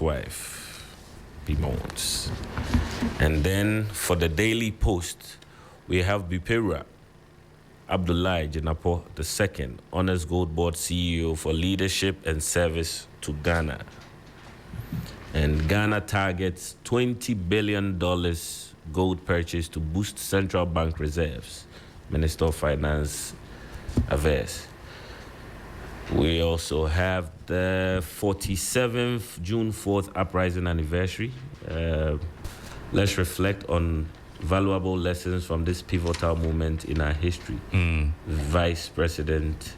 ex-wife bemoans. And then for the Daily Post, we have Bipera Abdullahi Jinapo II, Honors Gold Board CEO for leadership and service to Ghana. And Ghana targets $20 billion gold purchase to boost central bank reserves. Minister of Finance averse. We also have the 47th June 4th uprising anniversary. Let's reflect on valuable lessons from this pivotal moment in our history. Vice President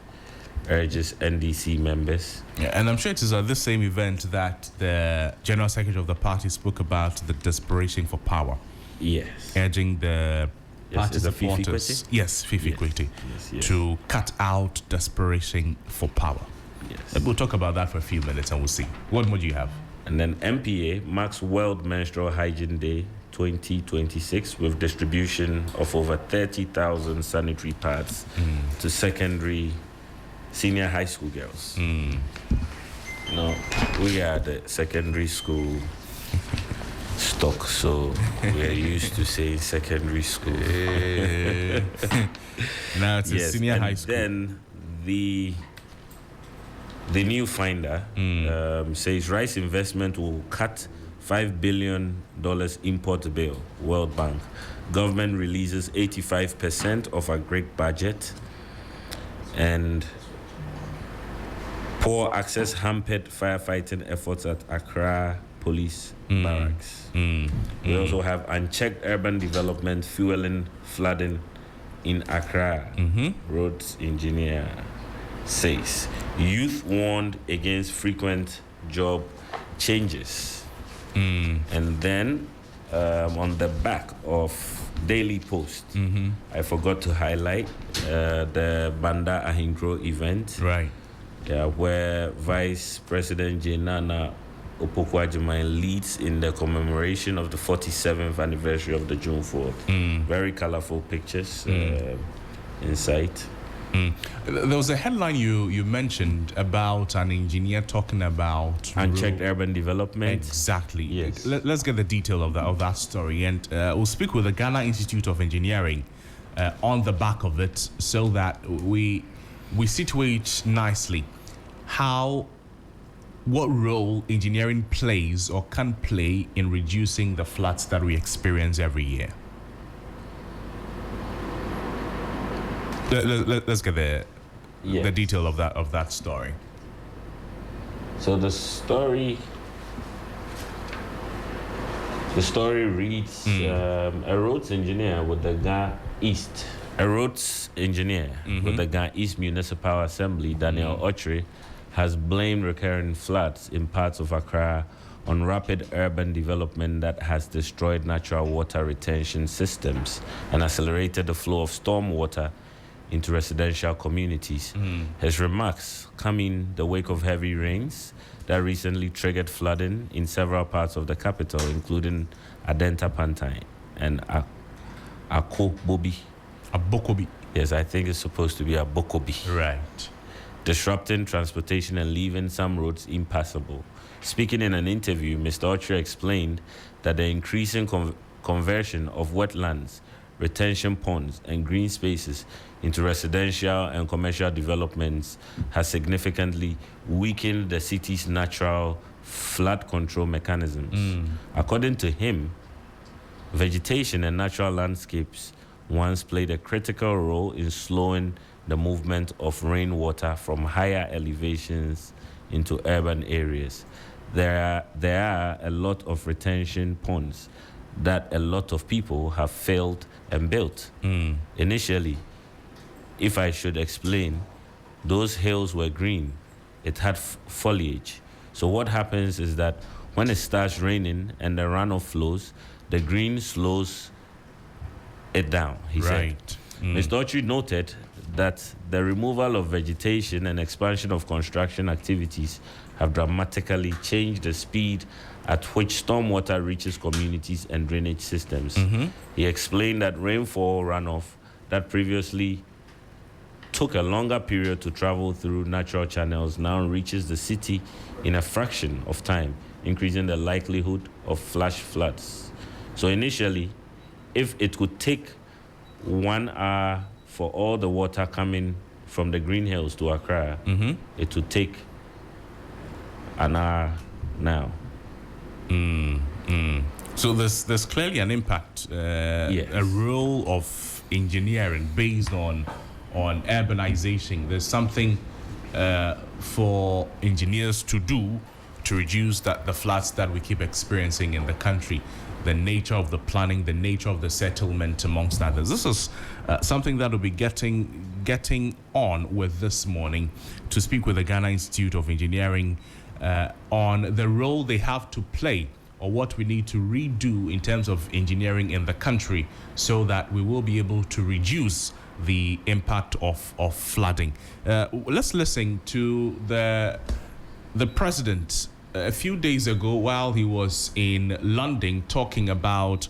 urges NDC members. Yeah, and I'm sure it is at this same event that the General Secretary of the party spoke about the desperation for power. Yes. Urging the party supporters, Fifi Equity, to cut out desperation for power. Yes. We'll talk about that for a few minutes and we'll see. What more do you have? And then MPA marks World Menstrual Hygiene Day 2026 with distribution of over 30,000 sanitary pads to senior high school girls. No, we are the secondary school stock, so we are used to saying secondary school. Now it's a senior high school. Then the new finder says rice investment will cut $5 billion import bill, World Bank. Government releases 85% of agric budget. And poor access hampered firefighting efforts at Accra Police Barracks. We also have unchecked urban development fueling flooding in Accra. Roads engineer says youth warned against frequent job changes. And then on the back of Daily Post, I forgot to highlight the Banda Ahinkro event. Right. Yeah, where Vice President Jenana Opoku-Agyeman leads in the commemoration of the 47th anniversary of the June 4th. Very colorful pictures in sight. There was a headline you mentioned about an engineer talking about unchecked urban development. Exactly. Yes. Let's get the detail of that story, and we'll speak with the Ghana Institute of Engineering on the back of it, so that we situate nicely what role engineering plays or can play in reducing the floods that we experience every year. Let's get the detail of that story. So the story reads: a roads engineer with the Ghana East. A roads engineer with the Ghana East Municipal Assembly, Daniel Ochre, has blamed recurring floods in parts of Accra on rapid urban development that has destroyed natural water retention systems and accelerated the flow of storm water into residential communities. His remarks come in the wake of heavy rains that recently triggered flooding in several parts of the capital, including Adenta Pantine and Abokobi. Yes, I think it's supposed to be Abokobi. Right. Disrupting transportation and leaving some roads impassable. Speaking in an interview, Mr. Ochre explained that the increasing conversion of wetlands, retention ponds, and green spaces into residential and commercial developments has significantly weakened the city's natural flood control mechanisms. According to him, vegetation and natural landscapes once played a critical role in slowing the movement of rainwater from higher elevations into urban areas. There are a lot of retention ponds that a lot of people have failed and built. Initially, if I should explain, those hills were green. It had foliage. So what happens is that when it starts raining and the runoff flows, the green slows it down, he said. Mr. Ochre noted that the removal of vegetation and expansion of construction activities have dramatically changed the speed at which stormwater reaches communities and drainage systems. He explained that rainfall runoff that previously took a longer period to travel through natural channels now reaches the city in a fraction of time, increasing the likelihood of flash floods. So initially, if it could take 1 hour for all the water coming from the Green Hills to Accra, it would take an hour now. So there's clearly an impact, Yes. a role of engineering based on urbanization. There's something for engineers to do to reduce the floods that we keep experiencing in the country. The nature of the planning, the nature of the settlement, amongst others. This is something that we'll be getting on with this morning to speak with the Ghana Institute of Engineering on the role they have to play, or what we need to redo in terms of engineering in the country, so that we will be able to reduce the impact of flooding. Let's listen to the president a few days ago while he was in London, talking about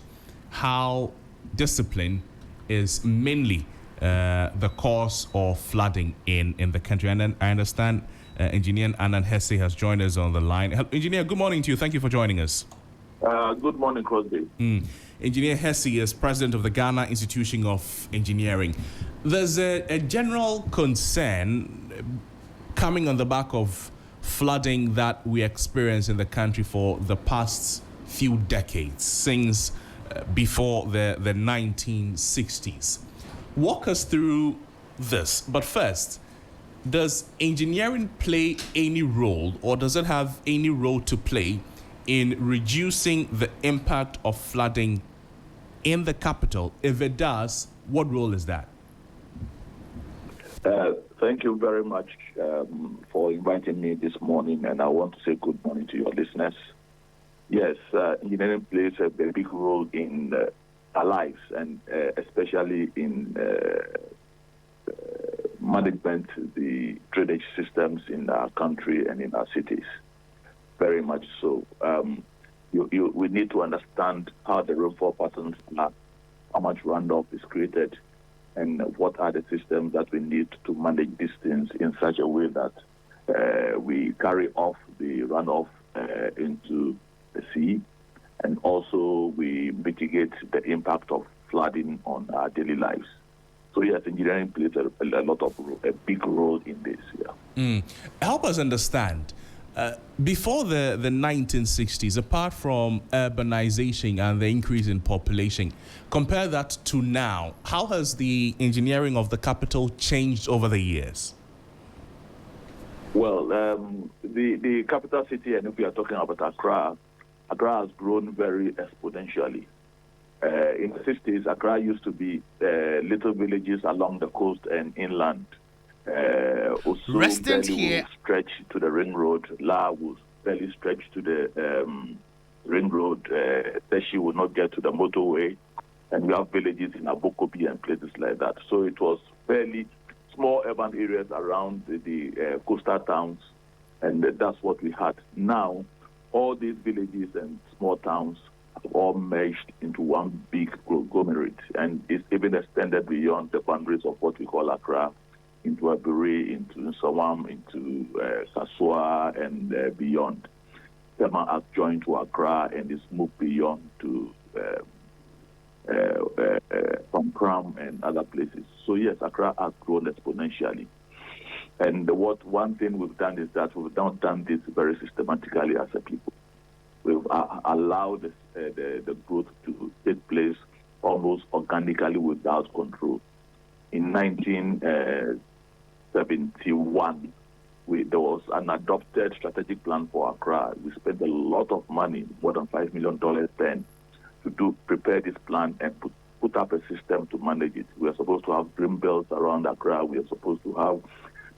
how discipline is mainly the cause of flooding in the country. And then I understand Engineer Anand Hesse has joined us on the line. Engineer, good morning to you. Thank you for joining us. Good morning, Crosby. Engineer Hesse is president of the Ghana Institution of Engineering. There's a general concern coming on the back of flooding that we experience in the country for the past few decades, since before the 1960s. Walk us through this. But first, does engineering play any role, or does it have any role to play in reducing the impact of flooding in the capital? If it does, what role is that? Thank you very much for inviting me this morning, and I want to say good morning to your listeners. Yes, engineering plays a very big role in our lives, and especially in management, the drainage systems in our country and in our cities. Very much so. We need to understand how the rainfall patterns are, how much runoff is created, and what are the systems that we need to manage these things in such a way that we carry off the runoff into the sea, and also we mitigate the impact of flooding on our daily lives. So yes, engineering plays a big role in this. Yeah. Help us understand. Before the 1960s, apart from urbanization and the increase in population, compare that to now. How has the engineering of the capital changed over the years? Well, the capital city, and if we are talking about Accra has grown very exponentially. In the 60s, Accra used to be little villages along the coast and inland. Resident here will stretch to the ring road. La will barely stretch to the ring road. Teshi will not get to the motorway, and we have villages in Abokobi and places like that. So it was fairly small urban areas around the coastal towns, and that's what we had. Now, all these villages and small towns have all merged into one big conglomerate, and it's even extended beyond the boundaries of what we call Accra, into Aburi, into Sawam, into Kasua, and beyond. Tema has joined to Accra and is moved beyond to Pampram and other places. So yes, Accra has grown exponentially. And one thing we've done is that we've not done this very systematically as a people. We've allowed the growth to take place almost organically without control. In 1971, there was an adopted strategic plan for Accra. We spent a lot of money, more than $5 million then, to prepare this plan and put up a system to manage it. We are supposed to have green belts around Accra. We are supposed to have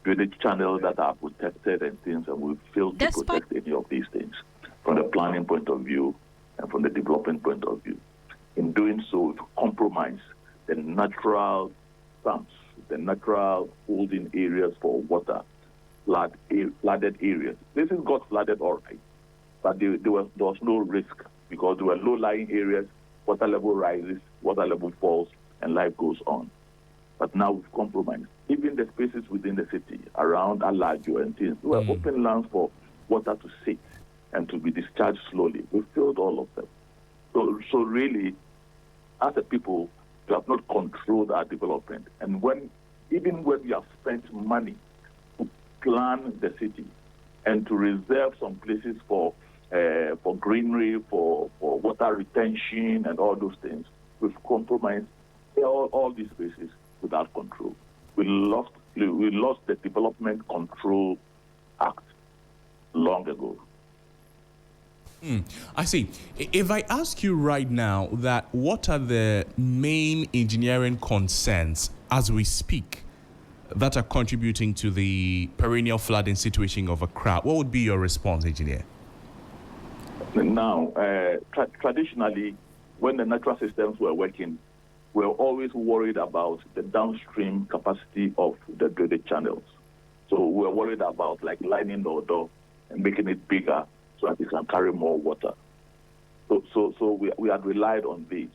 drainage channels that are protected and things, and we failed to protect any of these things from the planning point of view and from the development point of view. In doing so, we've compromised the natural sumps, the natural holding areas for water, flooded areas. Places got flooded all right, but there was no risk because there were low-lying areas, water level rises, water level falls, and life goes on. But now we've compromised. Even the spaces within the city, around Alajo and things, there were open lands for water to sit. and to be discharged slowly. We filled all of them. So really, as a people, we have not controlled our development. And even when we have spent money to plan the city and to reserve some places for greenery, for water retention, and all those things, we've compromised all these spaces without control. We lost the Development Control Act long ago. I see. If I ask you right now that what are the main engineering concerns as we speak that are contributing to the perennial flooding situation of Accra, what would be your response, engineer? Now, traditionally, when the natural systems were working, we were always worried about the downstream capacity of the drainage channels. So we were worried about lining the Odo and making it bigger so that it can carry more water. So we had relied on these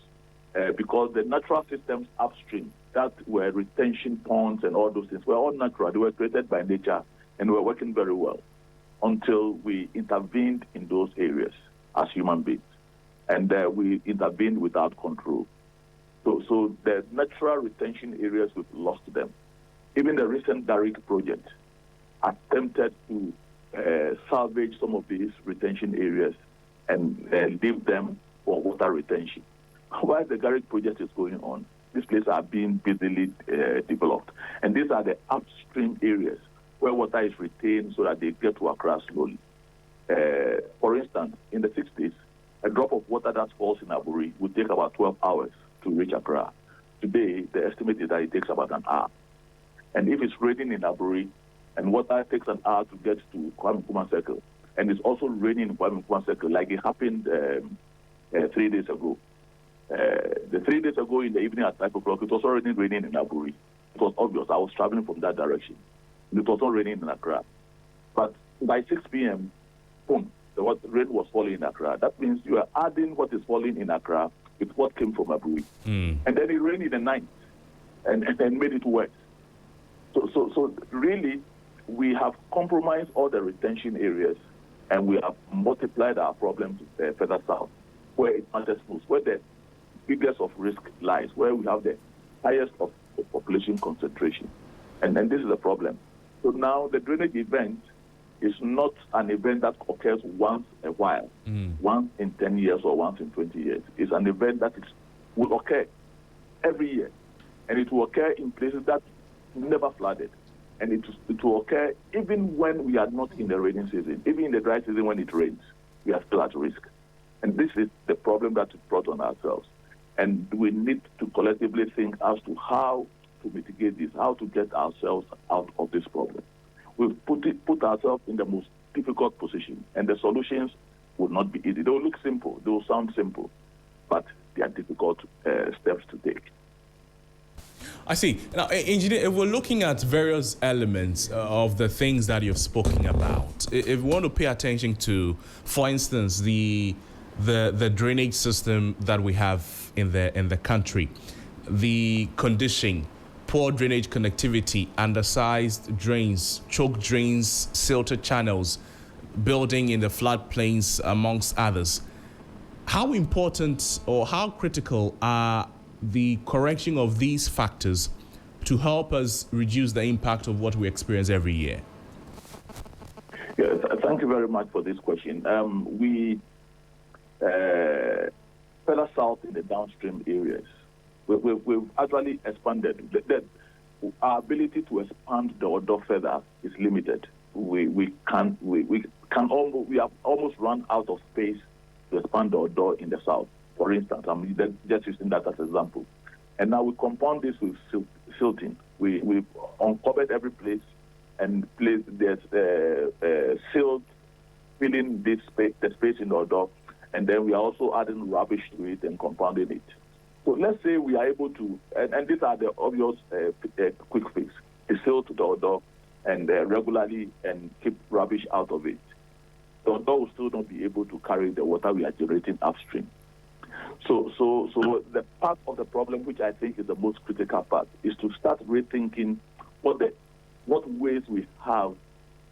because the natural systems upstream that were retention ponds and all those things were all natural. They were created by nature and were working very well until we intervened in those areas as human beings. And we intervened without control. So the natural retention areas, we've lost them. Even the recent Darik project attempted to salvage some of these retention areas and leave them for water retention. While the Darik project is going on, these places are being busily developed. And these are the upstream areas where water is retained so that they get to Accra slowly. For instance, in the 60s, a drop of water that falls in Aburi would take about 12 hours to reach Accra. Today, the estimate is that it takes about an hour. And if it's raining in Aburi, and water takes an hour to get to Kwame Nkrumah Circle, and it's also raining in Kwame Nkrumah Circle, like it happened 3 days ago. The 3 days ago in the evening at 5 o'clock, it was already raining in Aburi. It was obvious. I was traveling from that direction. It was not raining in Accra. But by 6 p.m., boom, the rain was falling in Accra. That means you are adding what is falling in Accra with what came from Aburi. And then it rained in the night and made it worse. So really, we have compromised all the retention areas and we have multiplied our problems further south, where it matters most, where the biggest of risk lies, where we have the highest of population concentration. And this is a problem. So now the drainage event is not an event that occurs once a while, once in 10 years or once in 20 years. It's an event that will occur every year. And it will occur in places that never flooded. And it will occur even when we are not in the rainy season. Even in the dry season when it rains, we are still at risk. And this is the problem that we brought on ourselves. And we need to collectively think as to how to mitigate this, how to get ourselves out of this problem. We've put ourselves in the most difficult position, and the solutions will not be easy. They will look simple, they will sound simple, but they are difficult steps to take. I see. Now, engineer, if we're looking at various elements of the things that you've spoken about, if we want to pay attention to, for instance, the drainage system that we have in the country, the condition, poor drainage connectivity, undersized drains, choke drains, silted channels, building in the floodplains, amongst others. How important or how critical are the correction of these factors to help us reduce the impact of what we experience every year? Yes, thank you very much for this question. We further south in the downstream areas, we've actually expanded. Our ability to expand the Odo further is limited. We have almost run out of space to expand the Odo in the south. For instance, I'm just using that as an example. And now we compound this with silting. We've uncovered every place and placed silt, filling the space in the Odo, and then we are also adding rubbish to it and compounding it. So let's say we are able to, and these are the obvious quick fix, to silt the Odo and regularly and keep rubbish out of it. The Odo will still not be able to carry the water we are generating upstream. So the part of the problem, which I think is the most critical part, is to start rethinking what ways we have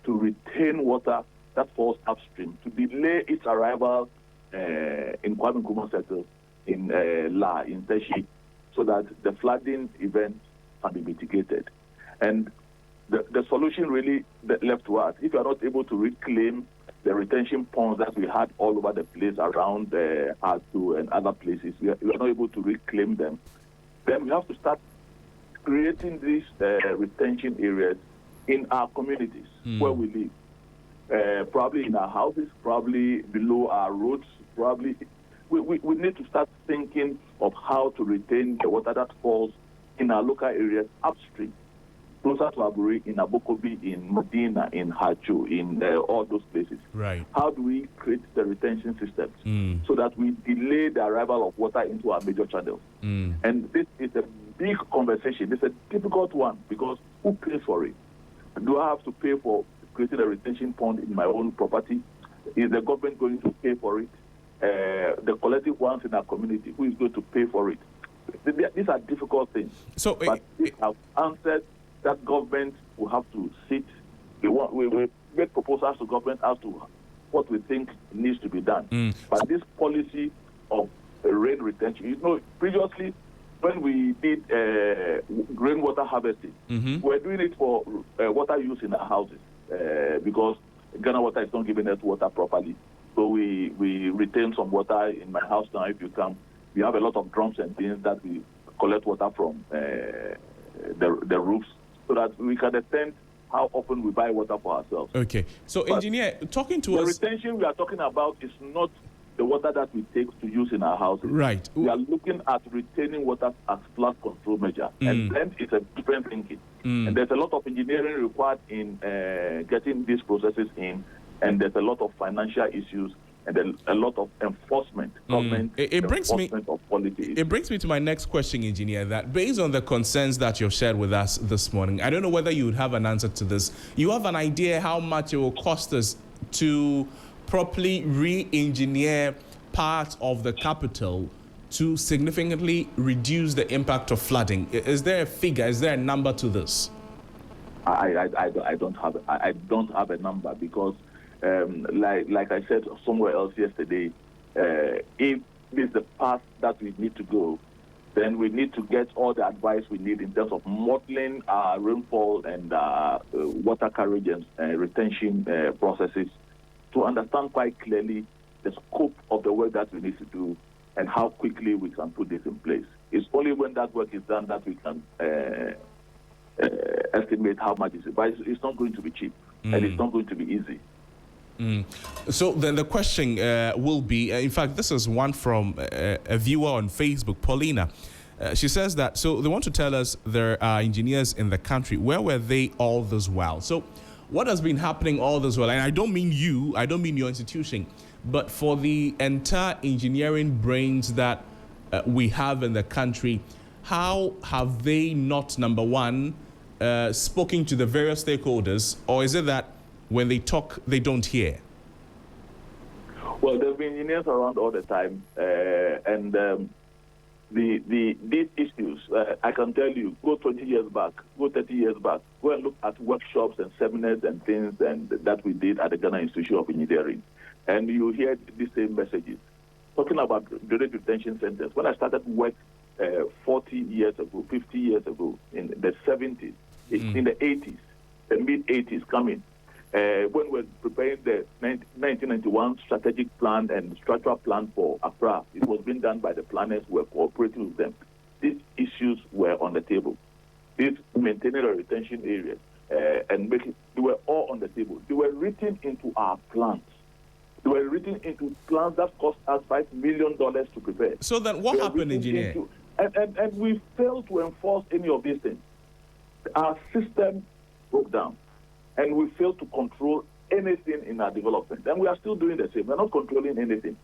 to retain water that falls upstream, to delay its arrival in Kwame Nkrumah Circle, in La, in Teshi, so that the flooding events can be mitigated. And the solution really left to us. If you are not able to reclaim the retention ponds that we had all over the place around R2 and other places, we are not able to reclaim them, then we have to start creating these retention areas in our communities where we live. Probably in our houses, probably below our roads, probably. We need to start thinking of how to retain the water that falls in our local areas upstream, closer to Aburi, in Abokobi, in Medina, in Hacho, in all those places. Right. How do we create the retention systems so that we delay the arrival of water into our major channels? And this is a big conversation. It's a difficult one because who pays for it? Do I have to pay for creating a retention pond in my own property? Is the government going to pay for it? The collective ones in our community, who is going to pay for it? These are difficult things. So, but we have answered that government will have to sit. We make proposals to government as to what we think needs to be done. But this policy of rain retention, previously when we did rainwater harvesting, we were doing it for water use in our houses because Ghana Water is not giving us water properly. So we retain some water in my house now. If you come, we have a lot of drums and things that we collect water from the roofs so that we can attend how often we buy water for ourselves. Okay. So, but engineer, talking to us... The retention we are talking about is not the water that we take to use in our houses. Right. We are looking at retaining water as flood control measure. And then it's a different thinking. And there's a lot of engineering required in getting these processes in. And there's a lot of financial issues and a lot of enforcement, government enforcement of policy. It brings me to my next question, engineer, that based on the concerns that you've shared with us this morning, I don't know whether you would have an answer to this. You have an idea how much it will cost us to properly re-engineer parts of the capital to significantly reduce the impact of flooding? Is there a figure? Is there a number to this? I don't have a number because like I said somewhere else yesterday, if this is the path that we need to go, then we need to get all the advice we need in terms of modeling our rainfall and water carriage and retention processes to understand quite clearly the scope of the work that we need to do and how quickly we can put this in place. It's only when that work is done that we can estimate how much it is. But it's not going to be cheap and it's not going to be easy. So then the question will be, in fact, this is one from a viewer on Facebook, Paulina. She says that, so they want to tell us there are engineers in the country. Where were they all this while? So what has been happening all this while? And I don't mean you, I don't mean your institution, but for the entire engineering brains that we have in the country, how have they not, number one, spoken to the various stakeholders, or is it that when they talk, they don't hear? Well, there have been engineers around all the time, and these issues, I can tell you, go 20 years back, go 30 years back, go and look at workshops and seminars and things that we did at the Ghana Institute of Engineering, and you hear the same messages, talking about direct retention centers. When I started work 40 years ago, 50 years ago, in the 70s, in the 80s, the mid-80s coming, when we were preparing the 1991 strategic plan and structural plan for Accra, it was being done by the planners who were cooperating with them. These issues were on the table. These maintaining the retention areas they were all on the table. They were written into our plans. They were written into plans that cost us $5 million to prepare. So then what happened, engineer? And we failed to enforce any of these things. Our system broke down. And we failed to control anything in our development. And we are still doing the same. We're not controlling anything.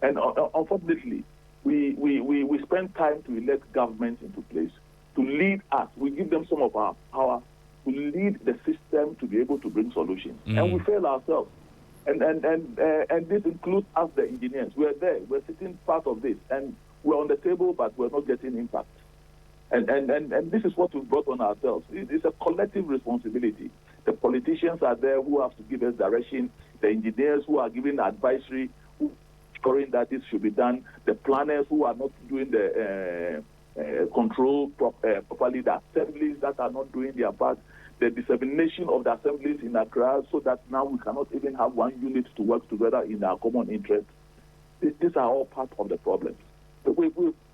And unfortunately, we spend time to elect governments into place to lead us. We give them some of our power to lead the system to be able to bring solutions. And we fail ourselves. And this includes us, the engineers. We're there. We're sitting part of this. And we're on the table, but we're not getting impact. And this is what we've brought on ourselves. It's a collective responsibility. The politicians are there who have to give us direction the engineers who are giving advisory, ensuring that this should be done, the planners who are not doing the control properly, the assemblies that are not doing their part, the dissemination of the assemblies in Accra, so that now we cannot even have one unit to work together in our common interest. These are all part of the problems. We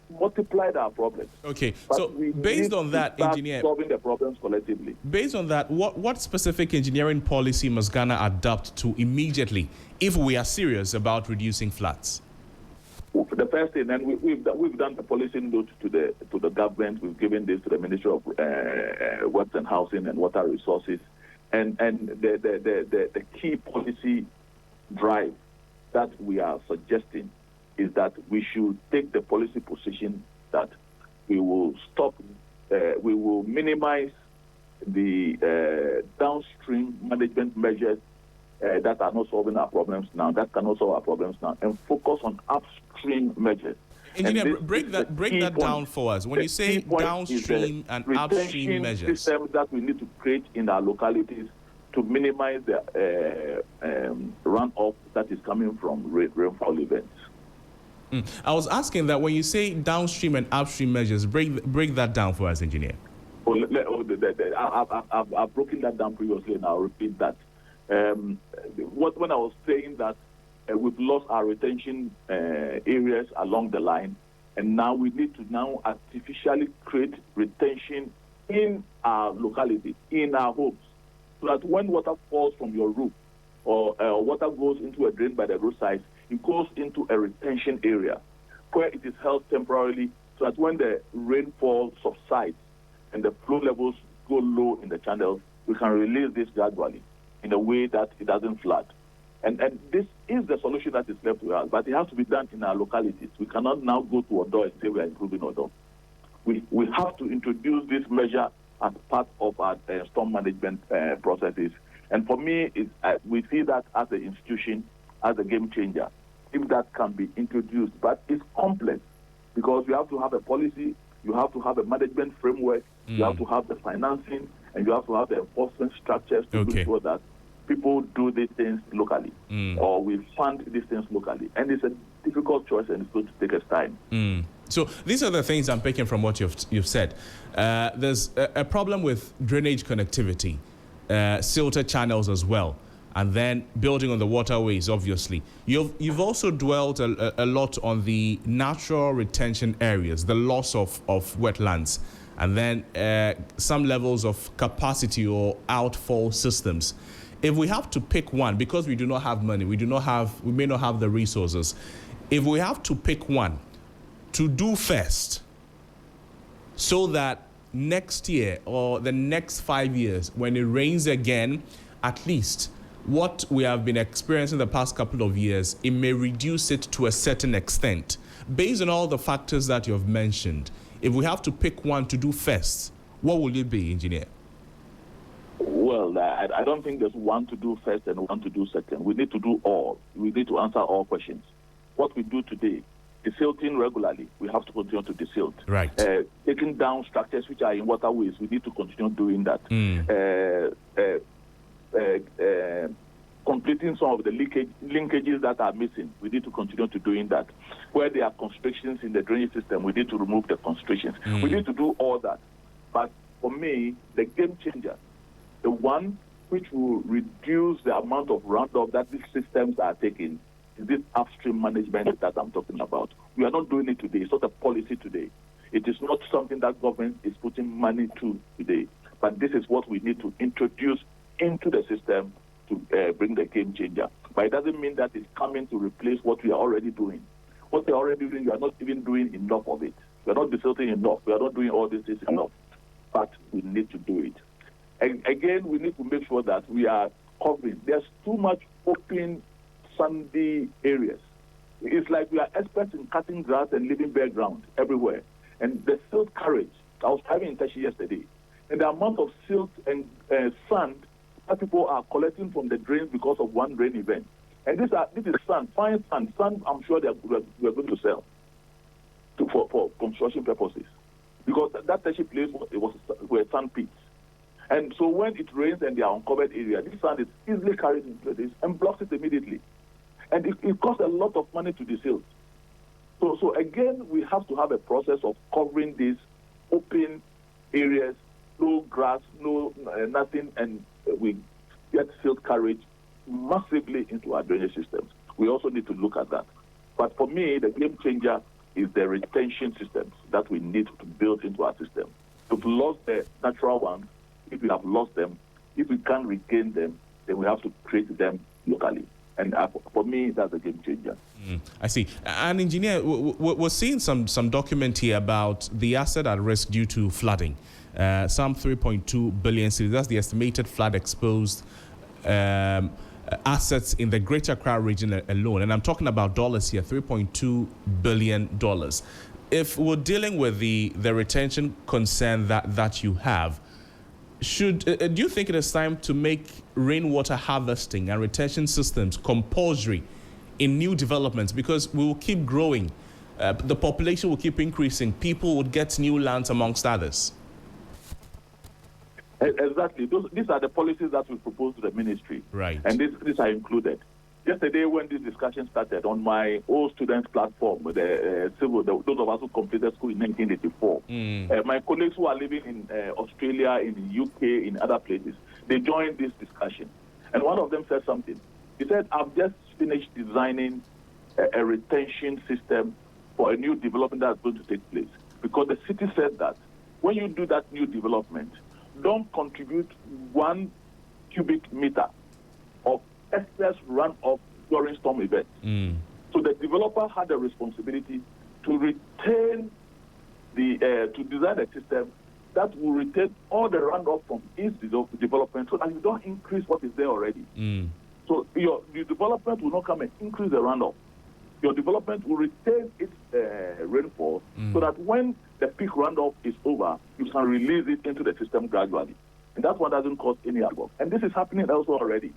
multiplied our problems. Okay, but so based on that, engineer, solving the problems collectively. Based on that, what specific engineering policy must Ghana adopt to immediately, if we are serious about reducing floods? The first thing, and we've done the policy note to the government. We've given this to the Ministry of Works and Housing and Water Resources, and the key policy drive that we are suggesting is that we should take the policy position that we will we will minimize the downstream management measures that are not solving our problems now, that cannot solve our problems now, and focus on upstream measures. Engineer, break that down for us. When you say downstream and upstream measures, systems that we need to create in our localities to minimize the runoff that is coming from rainfall events. I was asking that when you say downstream and upstream measures, break that down for us, engineer. I've broken that down previously, and I'll repeat that. When I was saying that we've lost our retention areas along the line, and now we need to now artificially create retention in our locality, in our homes, so that when water falls from your roof or water goes into a drain by the roadside, it goes into a retention area where it is held temporarily, so that when the rainfall subsides and the flow levels go low in the channels, we can release this gradually in a way that it doesn't flood. And this is the solution that is left to us, but it has to be done in our localities. We cannot now go to Odo and say we are improving Odo. We have to introduce this measure as part of our storm management processes. And for me, we see that as an institution, as a game changer, if that can be introduced. But it's complex because you have to have a policy, you have to have a management framework, you have to have the financing, and you have to have the enforcement structures to make sure that people do these things locally, or we fund these things locally. And it's a difficult choice, and it's going to take us time. So these are the things I'm picking from what you've said. There's a problem with drainage connectivity, silted channels as well, and then building on the waterways, obviously. You've also dwelt a lot on the natural retention areas, the loss of wetlands, and then some levels of capacity or outfall systems. If we have to pick one, because we do not have money, we may not have the resources. If we have to pick one to do first, so that next year or the next 5 years, when it rains again, at least what we have been experiencing the past couple of years, it may reduce it to a certain extent. Based on all the factors that you have mentioned, if we have to pick one to do first, what will it be, engineer? Well, I don't think there's one to do first and one to do second. We need to do all. We need to answer all questions. What we do today, desilting regularly, we have to continue to desilt. Right. Taking down structures which are in waterways, we need to continue doing that. Completing some of the linkages that are missing, we need to continue to doing that. Where there are constrictions in the drainage system, we need to remove the constrictions. We need to do all that. But for me, the game changer, the one which will reduce the amount of runoff that these systems are taking, is this upstream management that I'm talking about. We are not doing it today. It's not a policy today. It is not something that government is putting money to today. But this is what we need to introduce into the system to bring the game changer. But it doesn't mean that it's coming to replace what we are already doing. What we are already doing, we are not even doing enough of it. We are not desilting enough. We are not doing all these things enough. But we need to do it. And again, we need to make sure that we are covering. There's too much open, sandy areas. It's like we are experts in cutting grass and leaving bare ground everywhere. And the silt carriage, I was driving in Tashi yesterday, and the amount of silt and sand that people are collecting from the drains because of one rain event. And this is sand, fine sand. Sand, I'm sure we're going to sell for construction purposes. Because that Tashi place were sand pits. And so when it rains and they are uncovered area, this sand is easily carried into this and blocks it immediately. And it costs a lot of money to desil. So again, we have to have a process of covering these open areas, no grass, no nothing, and we get silt carriage massively into our drainage systems. We also need to look at that. But for me, the game changer is the retention systems that we need to build into our system. We've lost the natural ones. If we have lost them, if we can't regain them, then we have to create them locally. And for me, that's a game changer. I see. And engineer, we're seeing some document here about the asset at risk due to flooding. Some 3.2 billion cedis. That's the estimated flood-exposed assets in the Greater Accra region alone. And I'm talking about dollars here, $3.2 billion. If we're dealing with the retention concern that you have, do you think it is time to make rainwater harvesting and retention systems compulsory in new developments? Because we will keep growing. The population will keep increasing. People would get new lands amongst others. Exactly. These are the policies that we propose to the ministry. Right. And these are included. Yesterday, when this discussion started on my old students platform, those of us who completed school in 1984, my colleagues who are living in Australia, in the UK, in other places, they joined this discussion. And one of them said something. He said, I've just finished designing a retention system for a new development that's going to take place. Because the city said that when you do that new development, don't contribute 1 cubic meter of excess runoff during storm events. So the developer had a responsibility to retain to design a system that will retain all the runoff from its development so that you don't increase what is there already. So your development will not come and increase the runoff. Your development will retain its rainfall so that when the peak runoff is over, you can release it into the system gradually. And that one doesn't cause any havoc. And this is happening elsewhere already.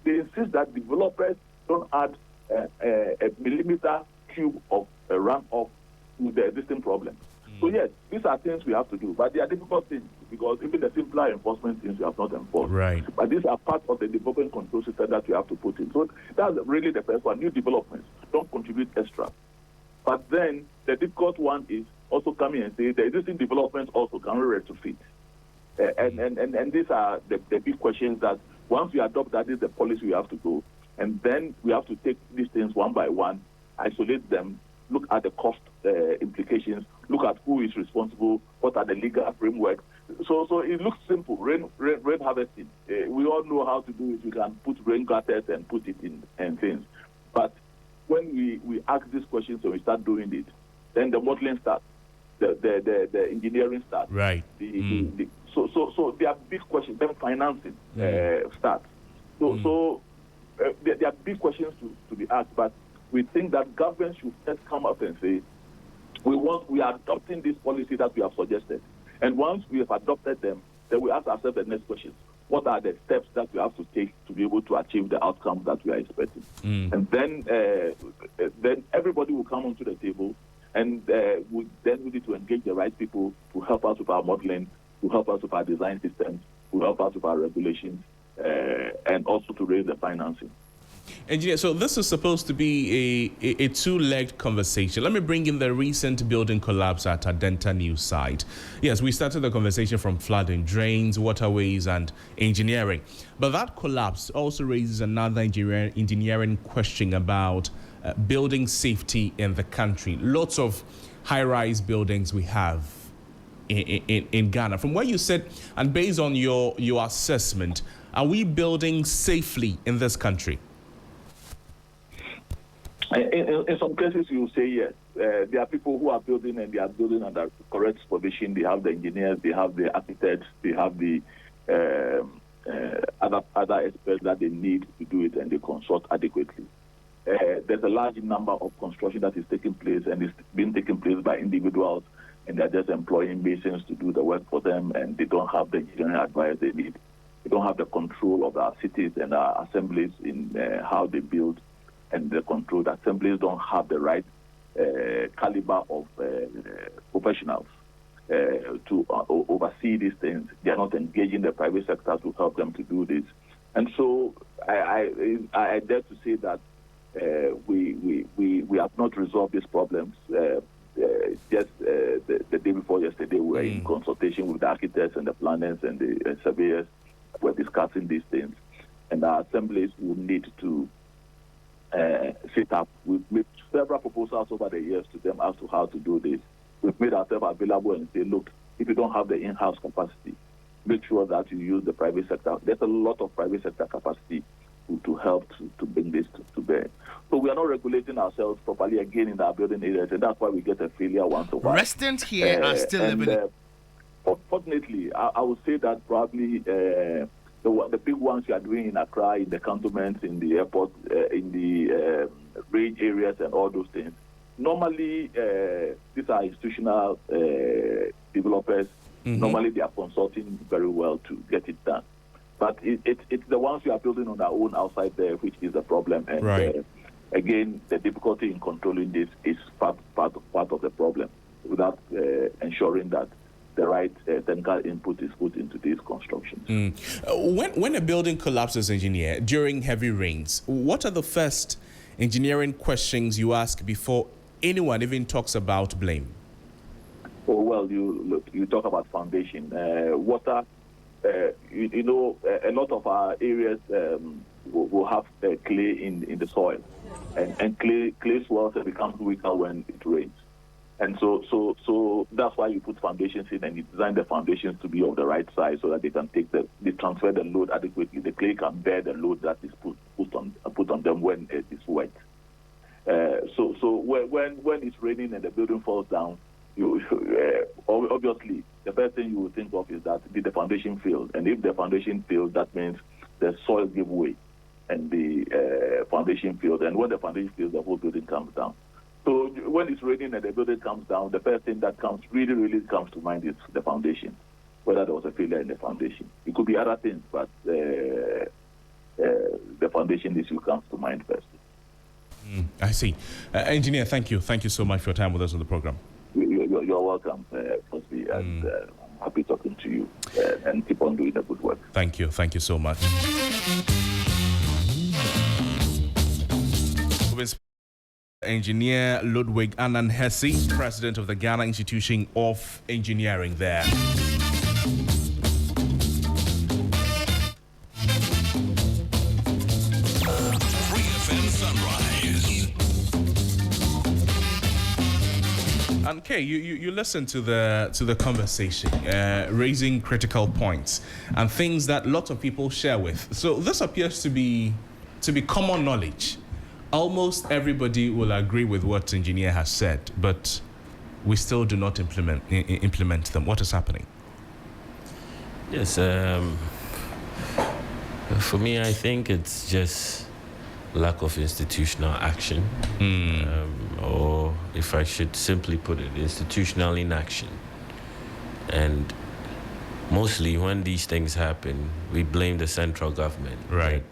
They insist that developers don't add a millimeter cube of runoff to the existing problem. So yes, these are things we have to do, but they are difficult things because even the simpler enforcement things we have not enforced. Right. But these are part of the development control system that we have to put in. So that's really the first one. New developments don't contribute extra. But then the difficult one is also coming and say the existing developments also can retrofit. And these are the big questions that once we adopt that is the policy we have to go, and then we have to take these things one by one, isolate them, look at the cost implications, look at who is responsible, what are the legal frameworks. So it looks simple. Rain harvesting. We all know how to do it. We can put rain gutters and put it in and things. But when we ask these questions and we start doing it, then the modeling starts, the engineering starts. Right. So there are big questions. Then financing starts. So there are big questions to be asked. But we think that government should first come up and say, we are adopting this policy that we have suggested. And once we have adopted them, then we ask ourselves the next question. What are the steps that we have to take to be able to achieve the outcomes that we are expecting? And then everybody will come onto the table, and we need to engage the right people to help us with our modeling, to help us with our design systems, to help us with our regulations, and also to raise the financing. Engineer, so this is supposed to be a two-legged conversation. Let me bring in the recent building collapse at Adenta News site. Yes, we started the conversation from flooding, drains, waterways, and engineering. But that collapse also raises another engineering question about building safety in the country. Lots of high-rise buildings we have in Ghana. From what you said, and based on your assessment, are we building safely in this country? In some cases, you will say yes. There are people who are building, and they are building under correct supervision. They have the engineers, they have the architects, they have the other experts that they need to do it, and they consult adequately. There's a large number of construction that is taking place, and it's being taken place by individuals, and they're just employing masons to do the work for them, and they don't have the engineering advice they need. They don't have the control of our cities and our assemblies in how they build. And the controlled assemblies don't have the right caliber of professionals. to oversee these things. They are not engaging the private sector to help them to do this. And so I dare to say that we have not resolved these problems. Just the day before yesterday, we were in consultation with the architects and the planners and the surveyors. We're discussing these things. And our assemblies will need to sit up. We've made several proposals over the years to them as to how to do this. We've made ourselves available and say, look, if you don't have the in-house capacity, make sure that you use the private sector. There's a lot of private sector capacity to help to bring this to bear. So we are not regulating ourselves properly again in our building areas, and that's why we get a failure once in a while. Residents here are still living. Fortunately, I would say that probably the big ones you are doing in Accra, in the cantonments, in the airport, in the range areas, and all those things. Normally, these are institutional developers. Mm-hmm. Normally, they are consulting very well to get it done. But it's the ones we are building on our own outside there, which is the problem. And right. Again, the difficulty in controlling this is part of the problem, without ensuring that the right technical input is put into these constructions. When a building collapses, engineer, during heavy rains, what are the first engineering questions you ask before anyone even talks about blame? Oh, well, you talk about foundation. Water, a lot of our areas will have clay in the soil. And clay swells and becomes weaker when it rains. And so that's why you put foundations in, and you design the foundations to be of the right size so that they can they transfer the load adequately. The clay can bear the load that is put on them when it is wet. So when it's raining and the building falls down, obviously the first thing you will think of is that did the foundation fail? And if the foundation failed, that means the soil gave way and the foundation failed. And when the foundation fails, the whole building comes down. So when it's raining and the building comes down, the first thing that really comes to mind is the foundation, whether there was a failure in the foundation. It could be other things, but the foundation issue comes to mind first. I see. Engineer, thank you. Thank you so much for your time with us on the program. You're welcome, Cosby, and I'm happy talking to you, and keep on doing the good work. Thank you. Thank you so much. Engineer Ludwig Annan Hesse, president of the Ghana Institution of Engineering there. And Kay, you listen to the conversation, raising critical points and things that lots of people share with. So this appears to be common knowledge. Almost everybody will agree with what the engineer has said, but we still do not implement them. What is happening? Yes, for me, I think it's just lack of institutional action, or if I should simply put it, institutional inaction. And mostly when these things happen, we blame the central government. Right.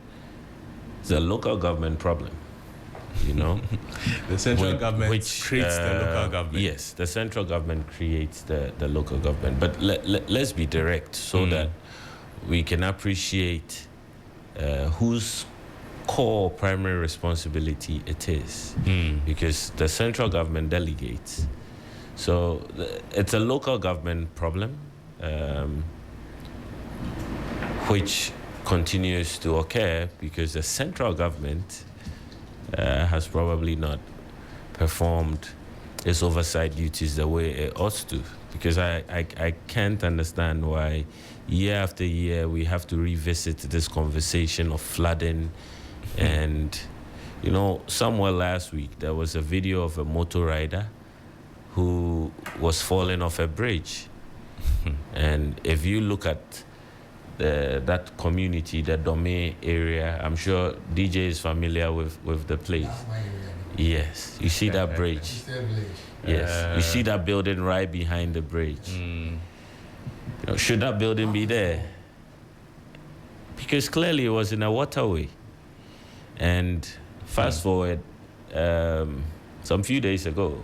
It's a local government problem. The central government creates the local government. Yes, the central government creates the local government. But let's be direct so that we can appreciate whose core primary responsibility it is. Because the central government delegates. So it's a local government problem, which continues to occur because the central government has probably not performed its oversight duties the way it ought to, because I can't understand why year after year we have to revisit this conversation of flooding. And somewhere last week there was a video of a motor rider who was falling off a bridge. And if you look at that community, the Dome area, I'm sure DJ is familiar with the place. Yes, you see that bridge. Yes, you see that building right behind the bridge. Should that building be there? Because clearly it was in a waterway. And fast forward, some few days ago,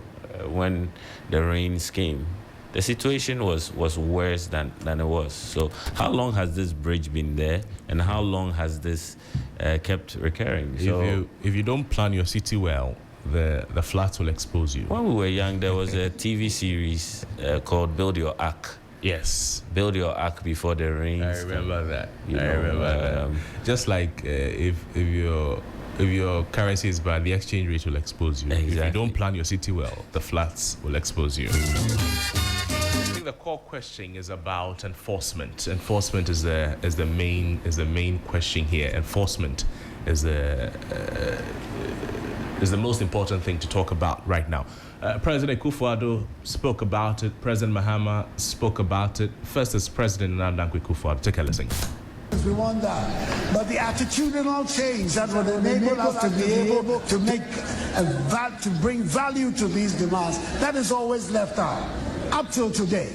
when the rains came, the situation was worse than it was. So how long has this bridge been there, and how long has this kept recurring? So If you don't plan your city well, the floods will expose you. when we were young, there was a TV series called Build Your Ark. Yes. Build your ark before the rains. I remember that. You I know, remember that. Just like if your currency is bad, the exchange rate will expose you. If you Exactly. don't plan your city well, the floods will expose you. I think the core question is about enforcement. Enforcement is the main question here. Enforcement is the most important thing to talk about right now. President Akufo-Addo spoke about it. President Mahama spoke about it. First is President Nana Akufo-Addo. Take a listen. We want that. But the attitudinal change that would enable us to be able to make to bring value to these demands, that is always left out up till today.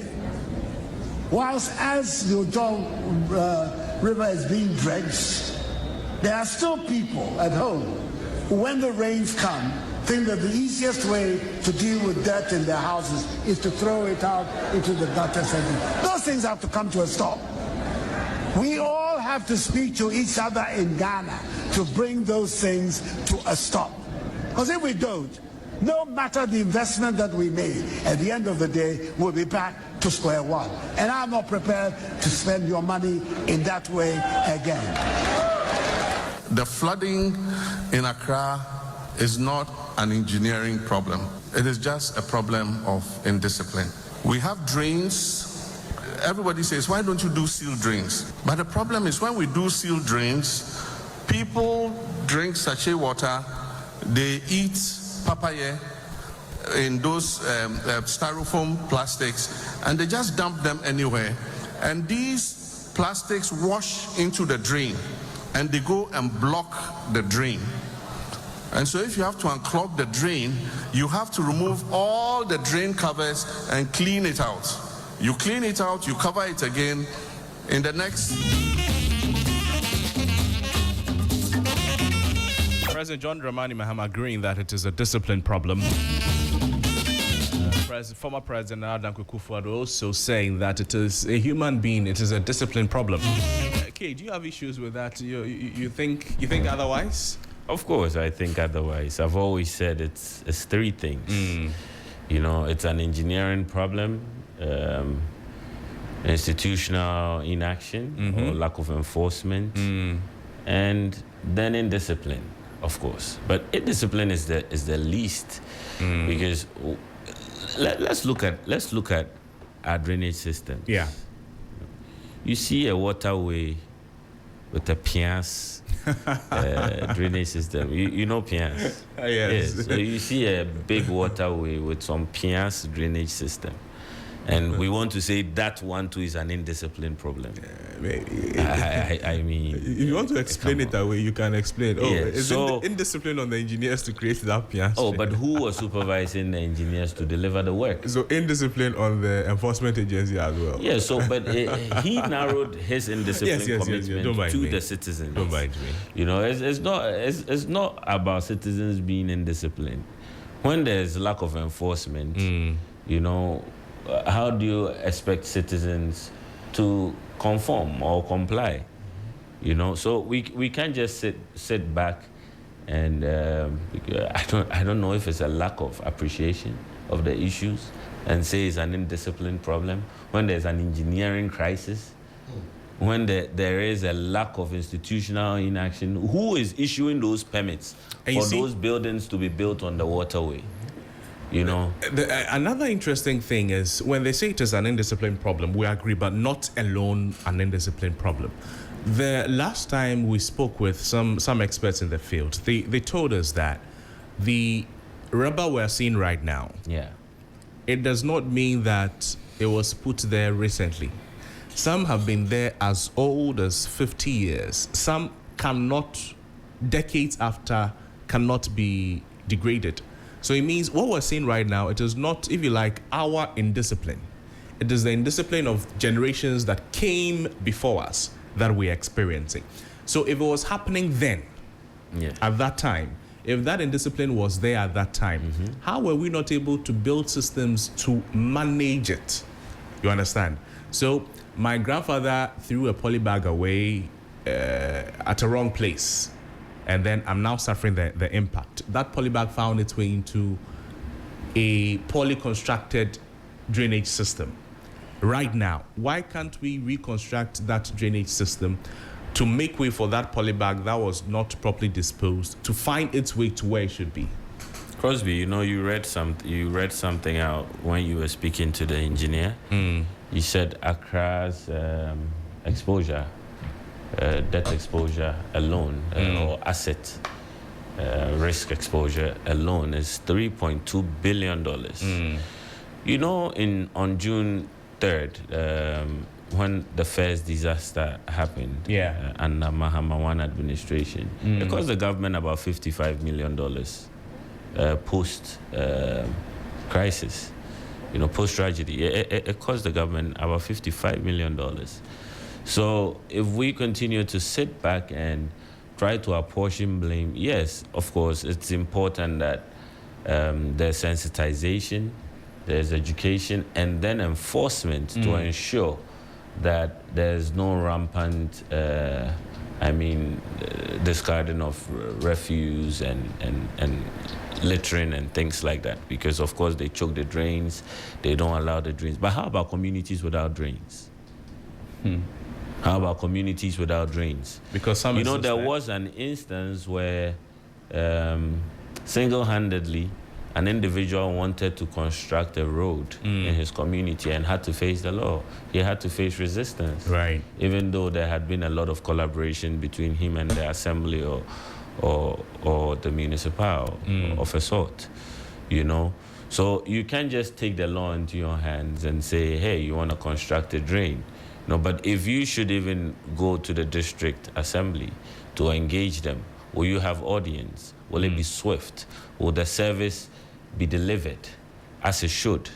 Whilst as the Ojong River is being dredged, there are still people at home who, when the rains come, think that the easiest way to deal with dirt in their houses is to throw it out into the gutters. Those things have to come to a stop. We all have to speak to each other in Ghana to bring those things to a stop. Because if we don't, no matter the investment that we made, at the end of the day, we'll be back to square one. And I'm not prepared to spend your money in that way again. The flooding in Accra is not an engineering problem. It is just a problem of indiscipline. We have drains. Everybody says, why don't you do sealed drains? But the problem is when we do sealed drains, people drink sachet water, they eat papaya in those styrofoam plastics, and they just dump them anywhere. And these plastics wash into the drain, and they go and block the drain. And so if you have to unclog the drain, you have to remove all the drain covers and clean it out. You clean it out, you cover it again. In the next... President John Dramani Mahama agreeing that it is a discipline problem. Former President Nana Akufo-Addo also saying that it is a human being, it is a discipline problem. Kay, do you have issues with that? You think otherwise? Of course, I think otherwise. I've always said it's three things. You know, it's an engineering problem, institutional inaction or lack of enforcement, and then indiscipline, of course. But indiscipline is the least, because let's look at our drainage system. Yeah. You see a waterway with a piance drainage system. You know piance? Yes. So you see a big waterway with some piance drainage system. And we want to say that one too is an indiscipline problem. I mean, if you want to explain it that way, you can explain. Oh, Yeah, it's so- indiscipline on the engineers to create that piance. oh, but who was supervising the engineers to deliver the work? So indiscipline on the enforcement agency as well. Yeah, so but he narrowed his indiscipline Yes. commitment Don't mind to me. the citizens. Don't mind me. You know, it's not about citizens being indisciplined. When there's lack of enforcement, you know, how do you expect citizens to conform or comply? You know, so we can't just sit back and I don't know if it's a lack of appreciation of the issues and say it's an indisciplined problem when there's an engineering crisis, when there is a lack of institutional inaction. Who is issuing those permits And you for see- those buildings to be built on the waterway? You know, Another interesting thing is when they say it is an indiscipline problem, we agree, but not alone an indiscipline problem. The last time we spoke with some experts in the field, they told us that the rubber we're seeing right now, yeah. it does not mean that it was put there recently. Some have been there as old as 50 years. Some cannot, decades after, cannot be degraded. So it means what we're seeing right now, it is not, if you like, our indiscipline. It is the indiscipline of generations that came before us that we're experiencing. So if it was happening then, Yeah. at that time, if that indiscipline was there at that time, how were we not able to build systems to manage it? You understand? So my grandfather threw a polybag away at a wrong place, and then I'm now suffering the impact. That polybag found its way into a poorly constructed drainage system. Right now, why can't we reconstruct that drainage system to make way for that polybag that was not properly disposed to find its way to where it should be? Crosby, you read something out when you were speaking to the engineer. You said Accra's exposure, debt exposure alone, or asset risk exposure alone is $3.2 billion. On June 3rd, when the first disaster happened under Mahama One administration, it cost the government about $55 million post crisis, post tragedy. It cost the government about $55 million. So if we continue to sit back and try to apportion blame, yes, of course, it's important that there's sensitization, there's education, and then enforcement to ensure that there's no rampant, discarding of refuse and littering and things like that. Because, of course, they choke the drains, they don't allow the drains. But how about communities without drains? How about communities without drains? Because there was an instance where single-handedly an individual wanted to construct a road in his community and had to face the law. He had to face resistance. Right. Even though there had been a lot of collaboration between him and the assembly or the municipal of a sort, So you can't just take the law into your hands and say, hey, you want to construct a drain. No, but if you should even go to the district assembly to engage them, will you have audience? Will it be swift? Will the service be delivered as it should?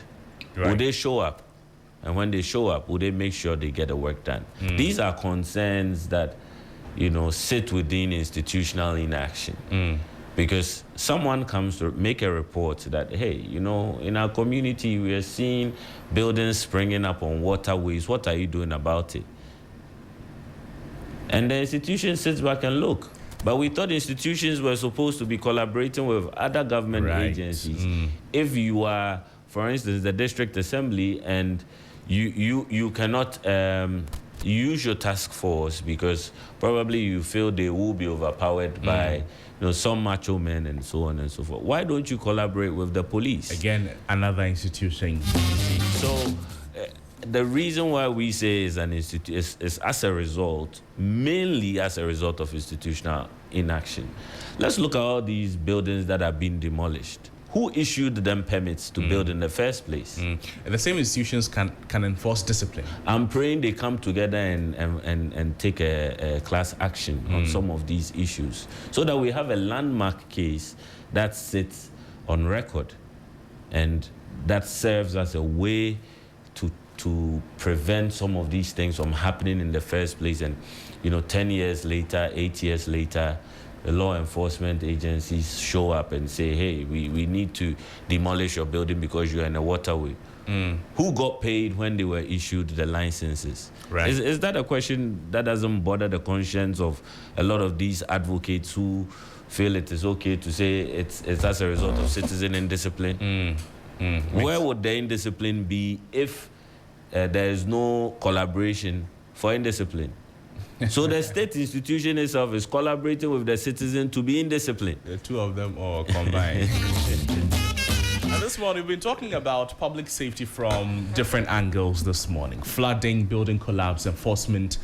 Right. Will they show up? And when they show up, will they make sure they get the work done? These are concerns that, sit within institutional inaction. Because someone comes to make a report that, hey, in our community, we are seeing buildings springing up on waterways. What are you doing about it? And the institution sits back and look. But we thought institutions were supposed to be collaborating with other government agencies. If you are, for instance, the district assembly, and you cannot use your task force because probably you feel they will be overpowered by some macho men and so on and so forth. Why don't you collaborate with the police? Again, another institution. So the reason why we say is an is as a result, mainly as a result of institutional inaction. Let's look at all these buildings that are being demolished. Who issued them permits to build in the first place? And the same institutions can enforce discipline. I'm praying they come together and take a class action on some of these issues so that we have a landmark case that sits on record and that serves as a way to prevent some of these things from happening in the first place. And 10 years later, 8 years later, the law enforcement agencies show up and say, hey, we need to demolish your building because you're in a waterway. Who got paid when they were issued the licenses? Right. Is that a question that doesn't bother the conscience of a lot of these advocates who feel it is okay to say it's as a result of citizen indiscipline? Where would the indiscipline be if there is no collaboration for indiscipline? So the state institution itself is collaborating with the citizen to be indisciplined. The two of them all combined. And this morning, we've been talking about public safety from different angles this morning. Flooding, building collapse, enforcement.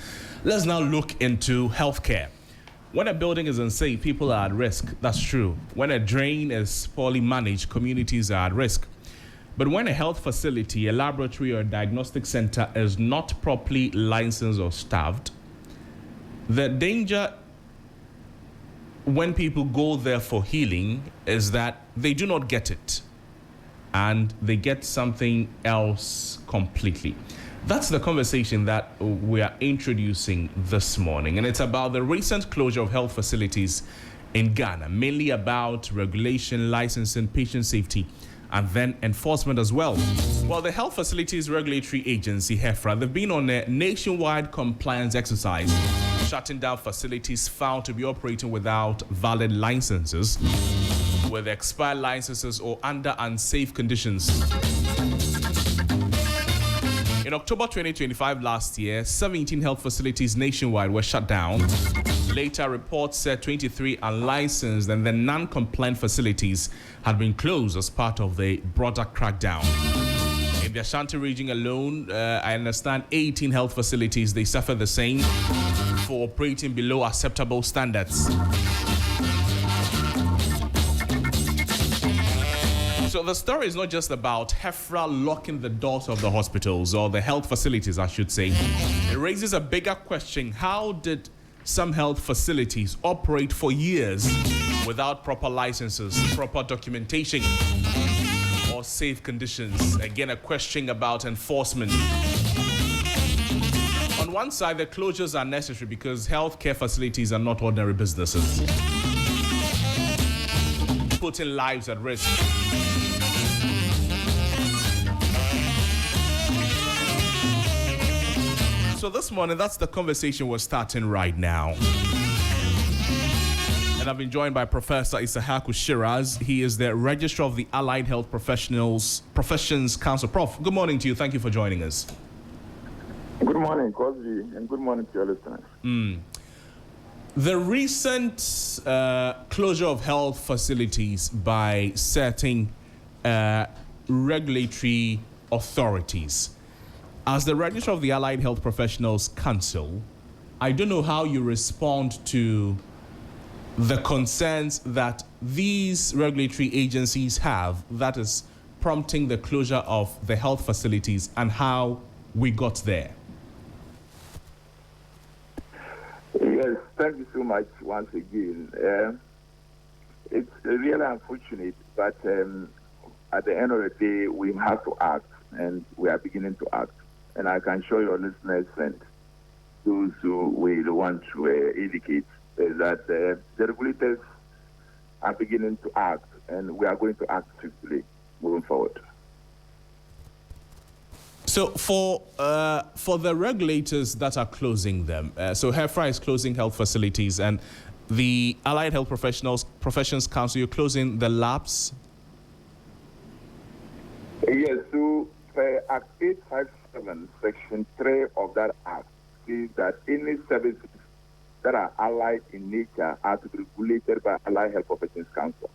Let's now look into healthcare. When a building is unsafe, people are at risk. That's true. When a drain is poorly managed, communities are at risk. But when a health facility, a laboratory, or a diagnostic center is not properly licensed or staffed, the danger when people go there for healing is that they do not get it and they get something else completely. That's the conversation that we are introducing this morning, and it's about the recent closure of health facilities in Ghana, mainly about regulation, licensing, patient safety, and then enforcement as well. Well, the Health Facilities Regulatory Agency, HEFRA, they've been on a nationwide compliance exercise, shutting down facilities found to be operating without valid licenses, with expired licenses or under unsafe conditions. In October 2025 last year, 17 health facilities nationwide were shut down. Later, reports said 23 unlicensed and then non-compliant facilities had been closed as part of the broader crackdown. In the Ashanti region alone, I understand 18 health facilities, they suffered the same for operating below acceptable standards. So the story is not just about HEFRA locking the doors of the hospitals or the health facilities, I should say. It raises a bigger question. How did some health facilities operate for years without proper licenses, proper documentation, or safe conditions? Again, a question about enforcement. On one side, the closures are necessary because healthcare facilities are not ordinary businesses, putting lives at risk. So this morning, that's the conversation we're starting right now. And I've been joined by Professor Isahaku Shiraz. He is the Registrar of the Allied Health Professions Council. Prof, good morning to you. Thank you for joining us. Good morning, Cosby, and good morning to your listeners. The recent closure of health facilities by certain regulatory authorities. As the Registrar of the Allied Health Professionals Council, I don't know how you respond to the concerns that these regulatory agencies have that is prompting the closure of the health facilities and how we got there. Yes, thank you so much once again. It's really unfortunate, but at the end of the day, we have to act, and we are beginning to act. And I can show your listeners and those who will want to indicate that the regulators are beginning to act, and we are going to act swiftly moving forward. So for the regulators that are closing them, so HEFRA is closing health facilities, and the Allied Health Professions Council, you're closing the labs? Yes, so Act 857, Section 3 of that Act says that any services that are allied in nature are to be regulated by Allied Health Professions Council.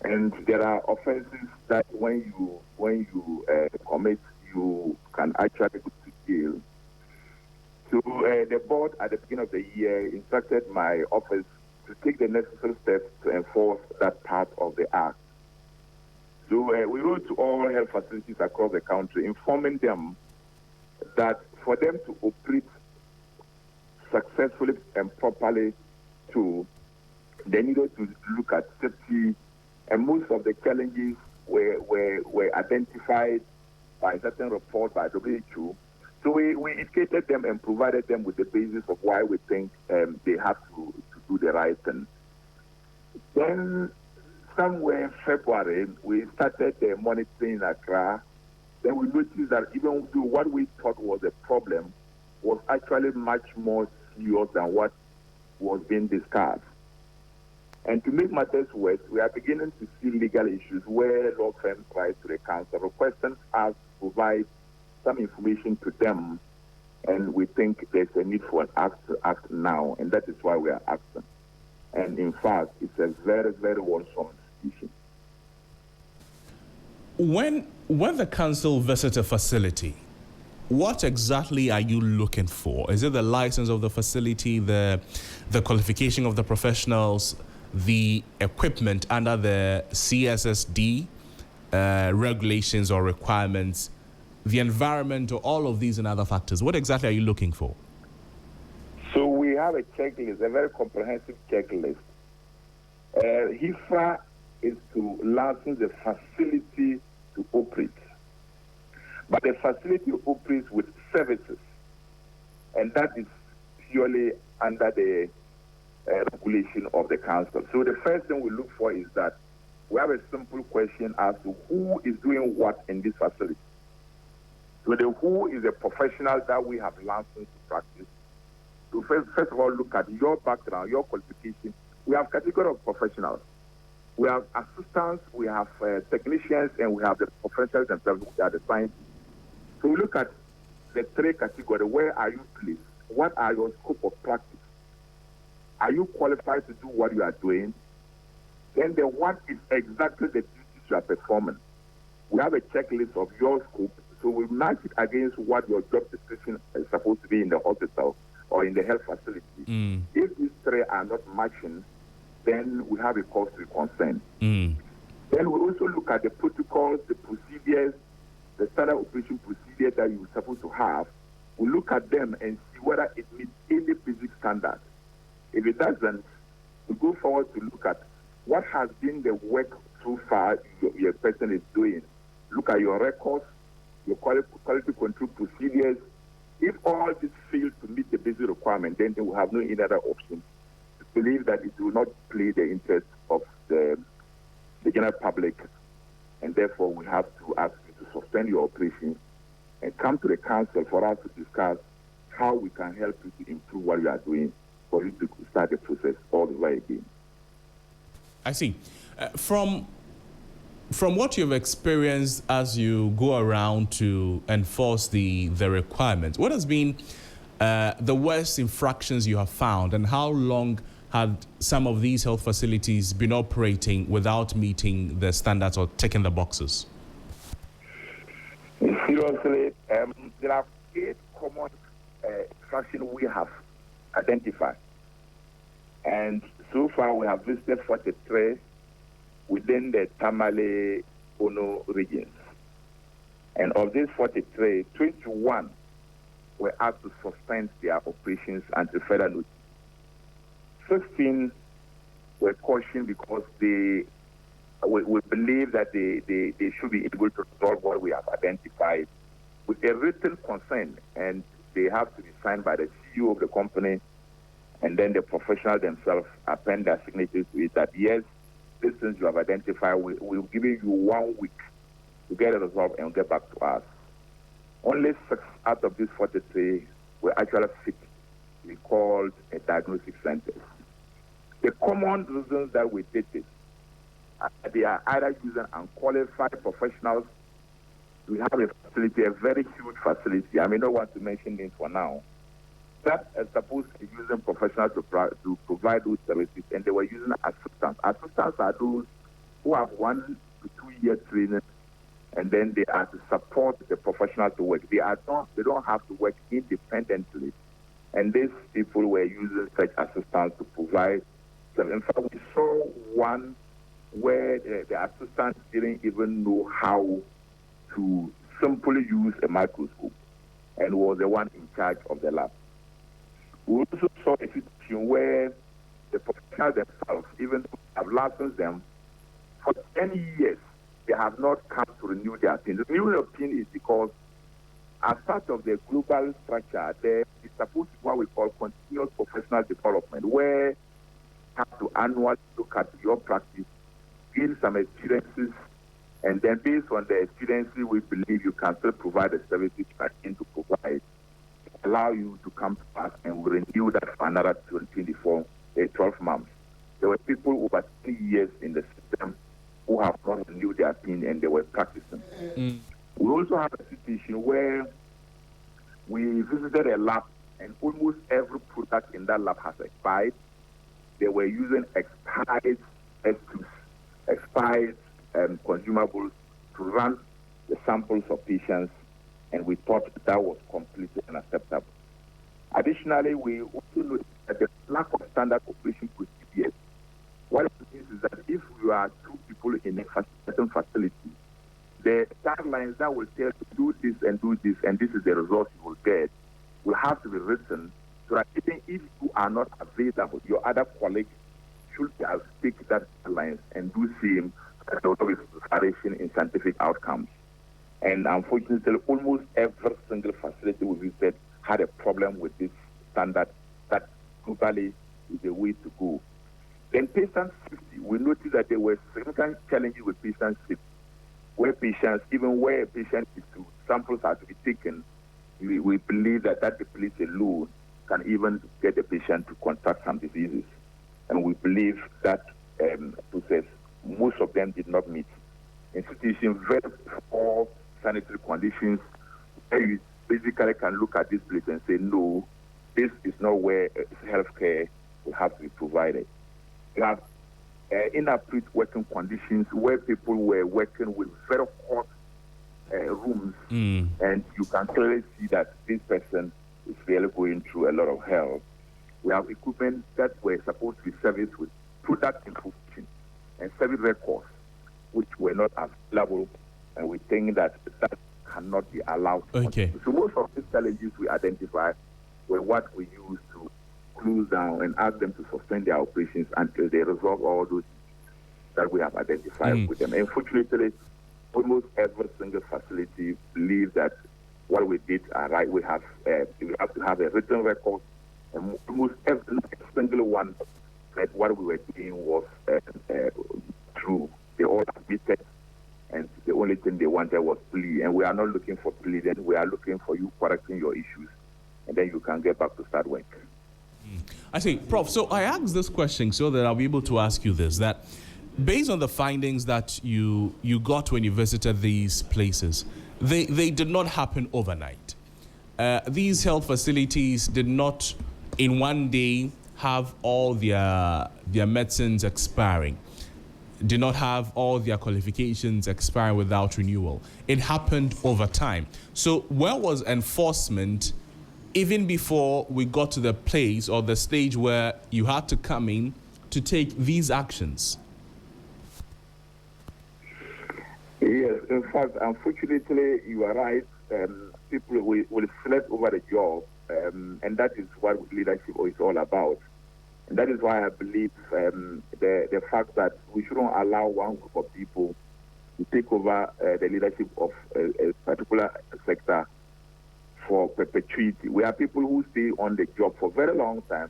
And there are offenses that when you commit, you can actually go to jail. So the board at the beginning of the year instructed my office to take the necessary steps to enforce that part of the Act. So we wrote to all health facilities across the country, informing them that for them to operate successfully and properly, they needed to look at safety, and most of the challenges were identified by certain reports by WHO. So we educated them and provided them with the basis of why we think they have to do the right thing. Then somewhere in February, we started monitoring in Accra. Then we noticed that even though what we thought was a problem was actually much more serious than what was being discussed. And to make matters worse, we are beginning to see legal issues where law firms write to the council requesting us to provide some information to them. And we think there's a need for an act to act now, and that is why we are acting. And in fact, it's a very, very worrisome situation. When the council visits a facility, what exactly are you looking for? Is it the license of the facility, the qualification of the professionals, the equipment under the CSSD regulations or requirements, the environment, or all of these and other factors? What exactly are you looking for? So we have a checklist, a very comprehensive checklist. HIFRA is to license the facility to operate. But the facility operates with services, and that is purely under the regulation of the council. So the first thing we look for is that we have a simple question as to who is doing what in this facility. So the who is a professional that we have license to practice. So first of all, look at your background, your qualification. We have category of professionals. We have assistants, we have technicians, and we have the professionals themselves, which are the scientists. So we look at the three categories. Where are you placed? What are your scope of practice? Are you qualified to do what you are doing? Then what is exactly the duties you are performing? We have a checklist of your scope, so we match it against what your job description is supposed to be in the hospital or in the health facility. If these three are not matching, then we have a cause to be concerned. Then we also look at the protocols, the procedures, the standard operation procedures that you're supposed to have. We look at them and see whether it meets any basic standard. If it doesn't, we go forward to look at what has been the work so far your person is doing. Look at your records, your quality control procedures. If all this fails to meet the basic requirement, then they will have no any other option to believe that it will not play the interest of the general public, and therefore we have to ask you to suspend your operation and come to the council for us to discuss how we can help you to improve what you are doing for you to start the process all the way again. I see. From what you've experienced as you go around to enforce the requirements, what has been the worst infractions you have found, and how long had some of these health facilities been operating without meeting the standards or ticking the boxes? Seriously, there are 8 common infractions we have identified. And so far we have visited 43 within the Tamale Ono regions. And of these 43, 21 were asked to suspend their operations until further notice. 16 were cautioned because we believe that they should be able to resolve what we have identified with a written consent, and they have to be signed by the CEO of the company, and then the professionals themselves append their signatures to it that, yes, these things you have identified, we're giving you 1 week to get it resolved and get back to us. Only 6 out of these 43 were actually fit to be called a diagnostic center. The common reasons that we did this, they are either using unqualified professionals. We have a facility, a very huge facility. I may not want to mention names for now. That is supposed to be using professionals to provide those services, and they were using assistants. Assistants are those who have 1 to 2 year training, and then they are to support the professional to work. They don't have to work independently, and these people were using such assistants to provide. So in fact, we saw one where the assistant didn't even know how to simply use a microscope, and was the one in charge of the lab. We also saw a situation where the professionals themselves, even though have licensed them for 10 years, they have not come to renew their PIN. The renewal of PIN is because, as part of the global structure, there is supposed to be what we call continuous professional development, where you have to annually look at your practice, gain some experiences, and then based on the experiences, we believe you can still provide the services you are in to provide, allow you to come to us and we renew that for another 12 months. There were people over 3 years in the system who have not renewed their PIN and they were practicing. We also have a situation where we visited a lab and almost every product in that lab has expired. They were using expired SQs, expired consumables to run the samples of patients, and we thought that was completely unacceptable. Additionally, we also noticed that the lack of standard operation procedures. What it means is that if you are 2 people in a certain facility, the guidelines that will tell you do this, and this is the result you will get, will have to be written so that even if you are not available, your other colleagues should take that guidelines and do same with variation in scientific outcomes. And unfortunately, almost every single facility we visited had a problem with this standard that globally is the way to go. Then patient safety, we noticed that there were significant challenges with patient safety, where patients, even where a patient is to, samples are to be taken, we believe that the police alone can even get the patient to contract some diseases. And we believe that process, most of them did not meet. Institutions, very poor sanitary conditions, where you basically can look at this place and say, no, this is not where healthcare will have to be provided. You have inappropriate working conditions where people were working with very hot rooms, and you can clearly see that this person is really going through a lot of hell. We have equipment that were supposed to be serviced with product information and service records, which were not available, and we think that cannot be allowed. Okay. So most of these challenges we identified were what we used to close down and ask them to suspend their operations until they resolve all those that we have identified with them. Unfortunately, almost every single facility believes that what we did are right. We have to have a written record, and almost every single one that what we were doing was true. They all admitted, and the only thing they wanted was plea. And we are not looking for plea, then we are looking for you correcting your issues, and then you can get back to start work. I see, Prof. So I asked this question so that I'll be able to ask you this, that based on the findings that you got when you visited these places, they did not happen overnight. These health facilities did not in one day have all their medicines expiring, did not have all their qualifications expire without renewal. It happened over time. So where was enforcement even before we got to the place or the stage where you had to come in to take these actions? Yes, in fact, unfortunately, you are right. People will select over the job, and that is what leadership is all about. And that is why I believe the fact that we shouldn't allow one group of people to take over the leadership of a particular sector for perpetuity. We have people who stay on the job for a very long time,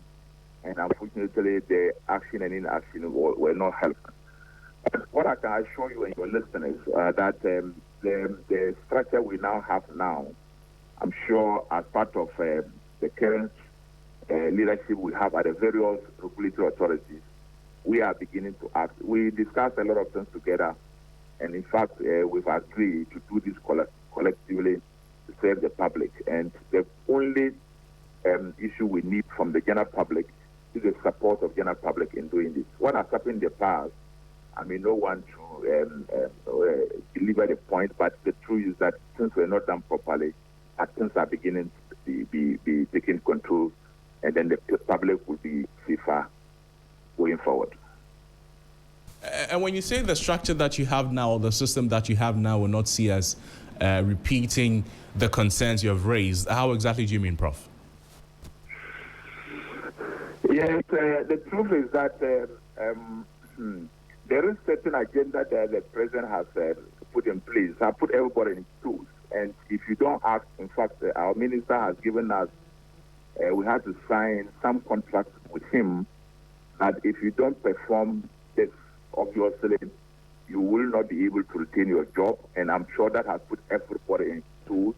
and unfortunately, the action and inaction were not helpful. But what I can assure you and your listeners that the structure we now have now, I'm sure as part of the current leadership we have at the various regulatory authorities, we are beginning to act. We discussed a lot of things together, and in fact, we've agreed to do this collectively to serve the public. And the only issue we need from the general public is the support of general public in doing this. What has happened in the past, I mean, no one to deliver the point, but the truth is that things were not done properly, things are beginning to be taking control, and then the public will be safer going forward. And when you say the structure that you have now, the system that you have now will not see us repeating the concerns you have raised, how exactly do you mean, Prof? Yes, the truth is that there is certain agenda that the president has put in place, has put everybody in tools. And if you don't act, in fact, our minister has given us, we had to sign some contracts with him that if you don't perform this, obviously, you will not be able to retain your job. And I'm sure that has put everybody in tools.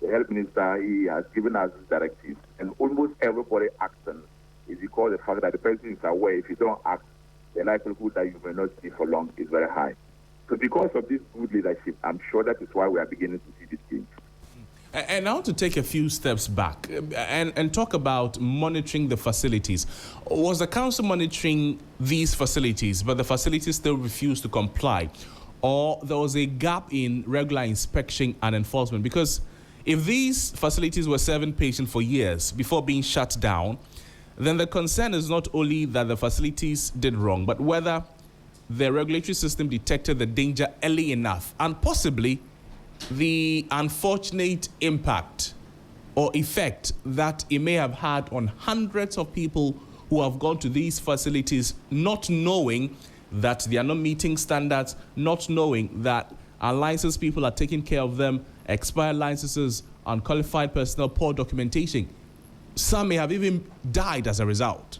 The health minister, he has given us directives, and almost everybody acting is because of the fact that the president is aware if you don't act, the likelihood that you may not stay for long is very high. So because of this good leadership, I'm sure that is why we are beginning to see this change. And now to take a few steps back and talk about monitoring the facilities. Was the council monitoring these facilities, but the facilities still refused to comply? Or there was a gap in regular inspection and enforcement? Because if these facilities were serving patients for years before being shut down, then the concern is not only that the facilities did wrong, but whether the regulatory system detected the danger early enough, and possibly the unfortunate impact or effect that it may have had on hundreds of people who have gone to these facilities not knowing that they are not meeting standards, not knowing that unlicensed people are taking care of them, expired licenses, unqualified personnel, poor documentation. Some may have even died as a result.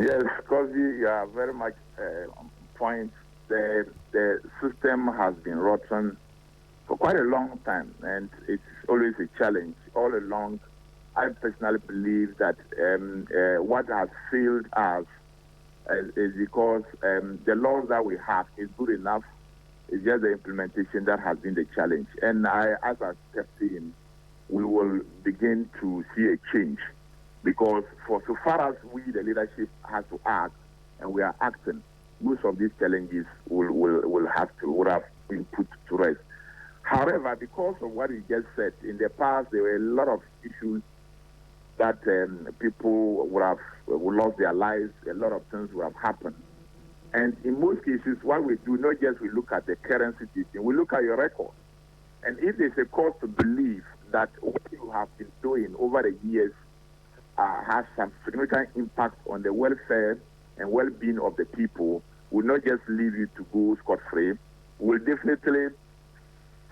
Yes, because you are very much on point. The system has been rotten for quite a long time, and it's always a challenge. All along, I personally believe that what has failed us is because the laws that we have is good enough. It's just the implementation that has been the challenge. And as I stepped in, we will begin to see a change. Because for so far as we, the leadership, has to act, and we are acting, most of these challenges would have been put to rest. However, because of what you just said, in the past there were a lot of issues that people would lost their lives, a lot of things would have happened. And in most cases, what we do, not just we look at the current situation, we look at your record. And if there's a cause to believe that what you have been doing over the years has some significant impact on the welfare and well-being of the people, will not just leave you to go scot-free. Will definitely,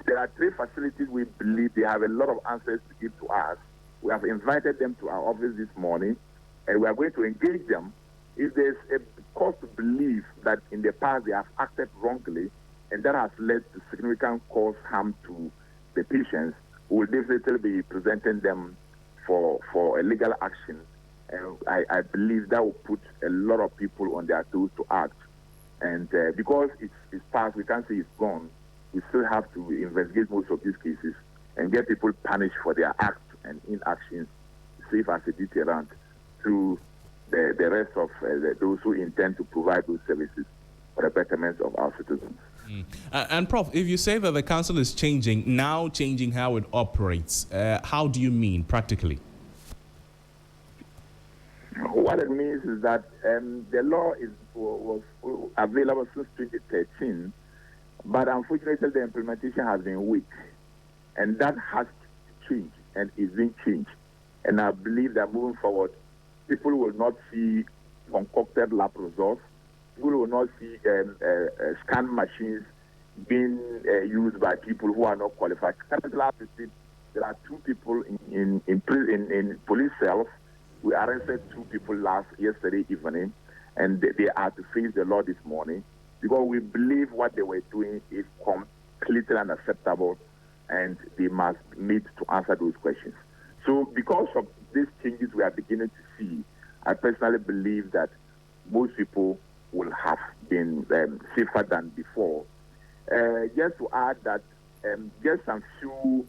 there are 3 facilities we believe they have a lot of answers to give to us. We have invited them to our office this morning, and we are going to engage them. If there's a cause to believe that in the past they have acted wrongly, and that has led to significant cause harm to the patients, we will definitely be presenting them for a legal action. And I believe that will put a lot of people on their toes to act. And because it's past, we can't say it's gone. We still have to investigate most of these cases and get people punished for their acts and inactions, serve as a deterrent to the rest of those who intend to provide those services for the betterment of our citizens. And Prof, if you say that the council is changing how it operates, how do you mean practically? What it means is that the law was available since 2013, but unfortunately the implementation has been weak, and that has to change and is being changed. And I believe that moving forward, people will not see concocted lab results. People will not see scan machines being used by people who are not qualified. Currently, there are 2 people in police cells. We arrested 2 people yesterday evening, and they are to face the law this morning because we believe what they were doing is completely unacceptable, and they must meet to answer those questions. So because of these changes we are beginning to see, I personally believe that most people will have been safer than before. Just to add that just some few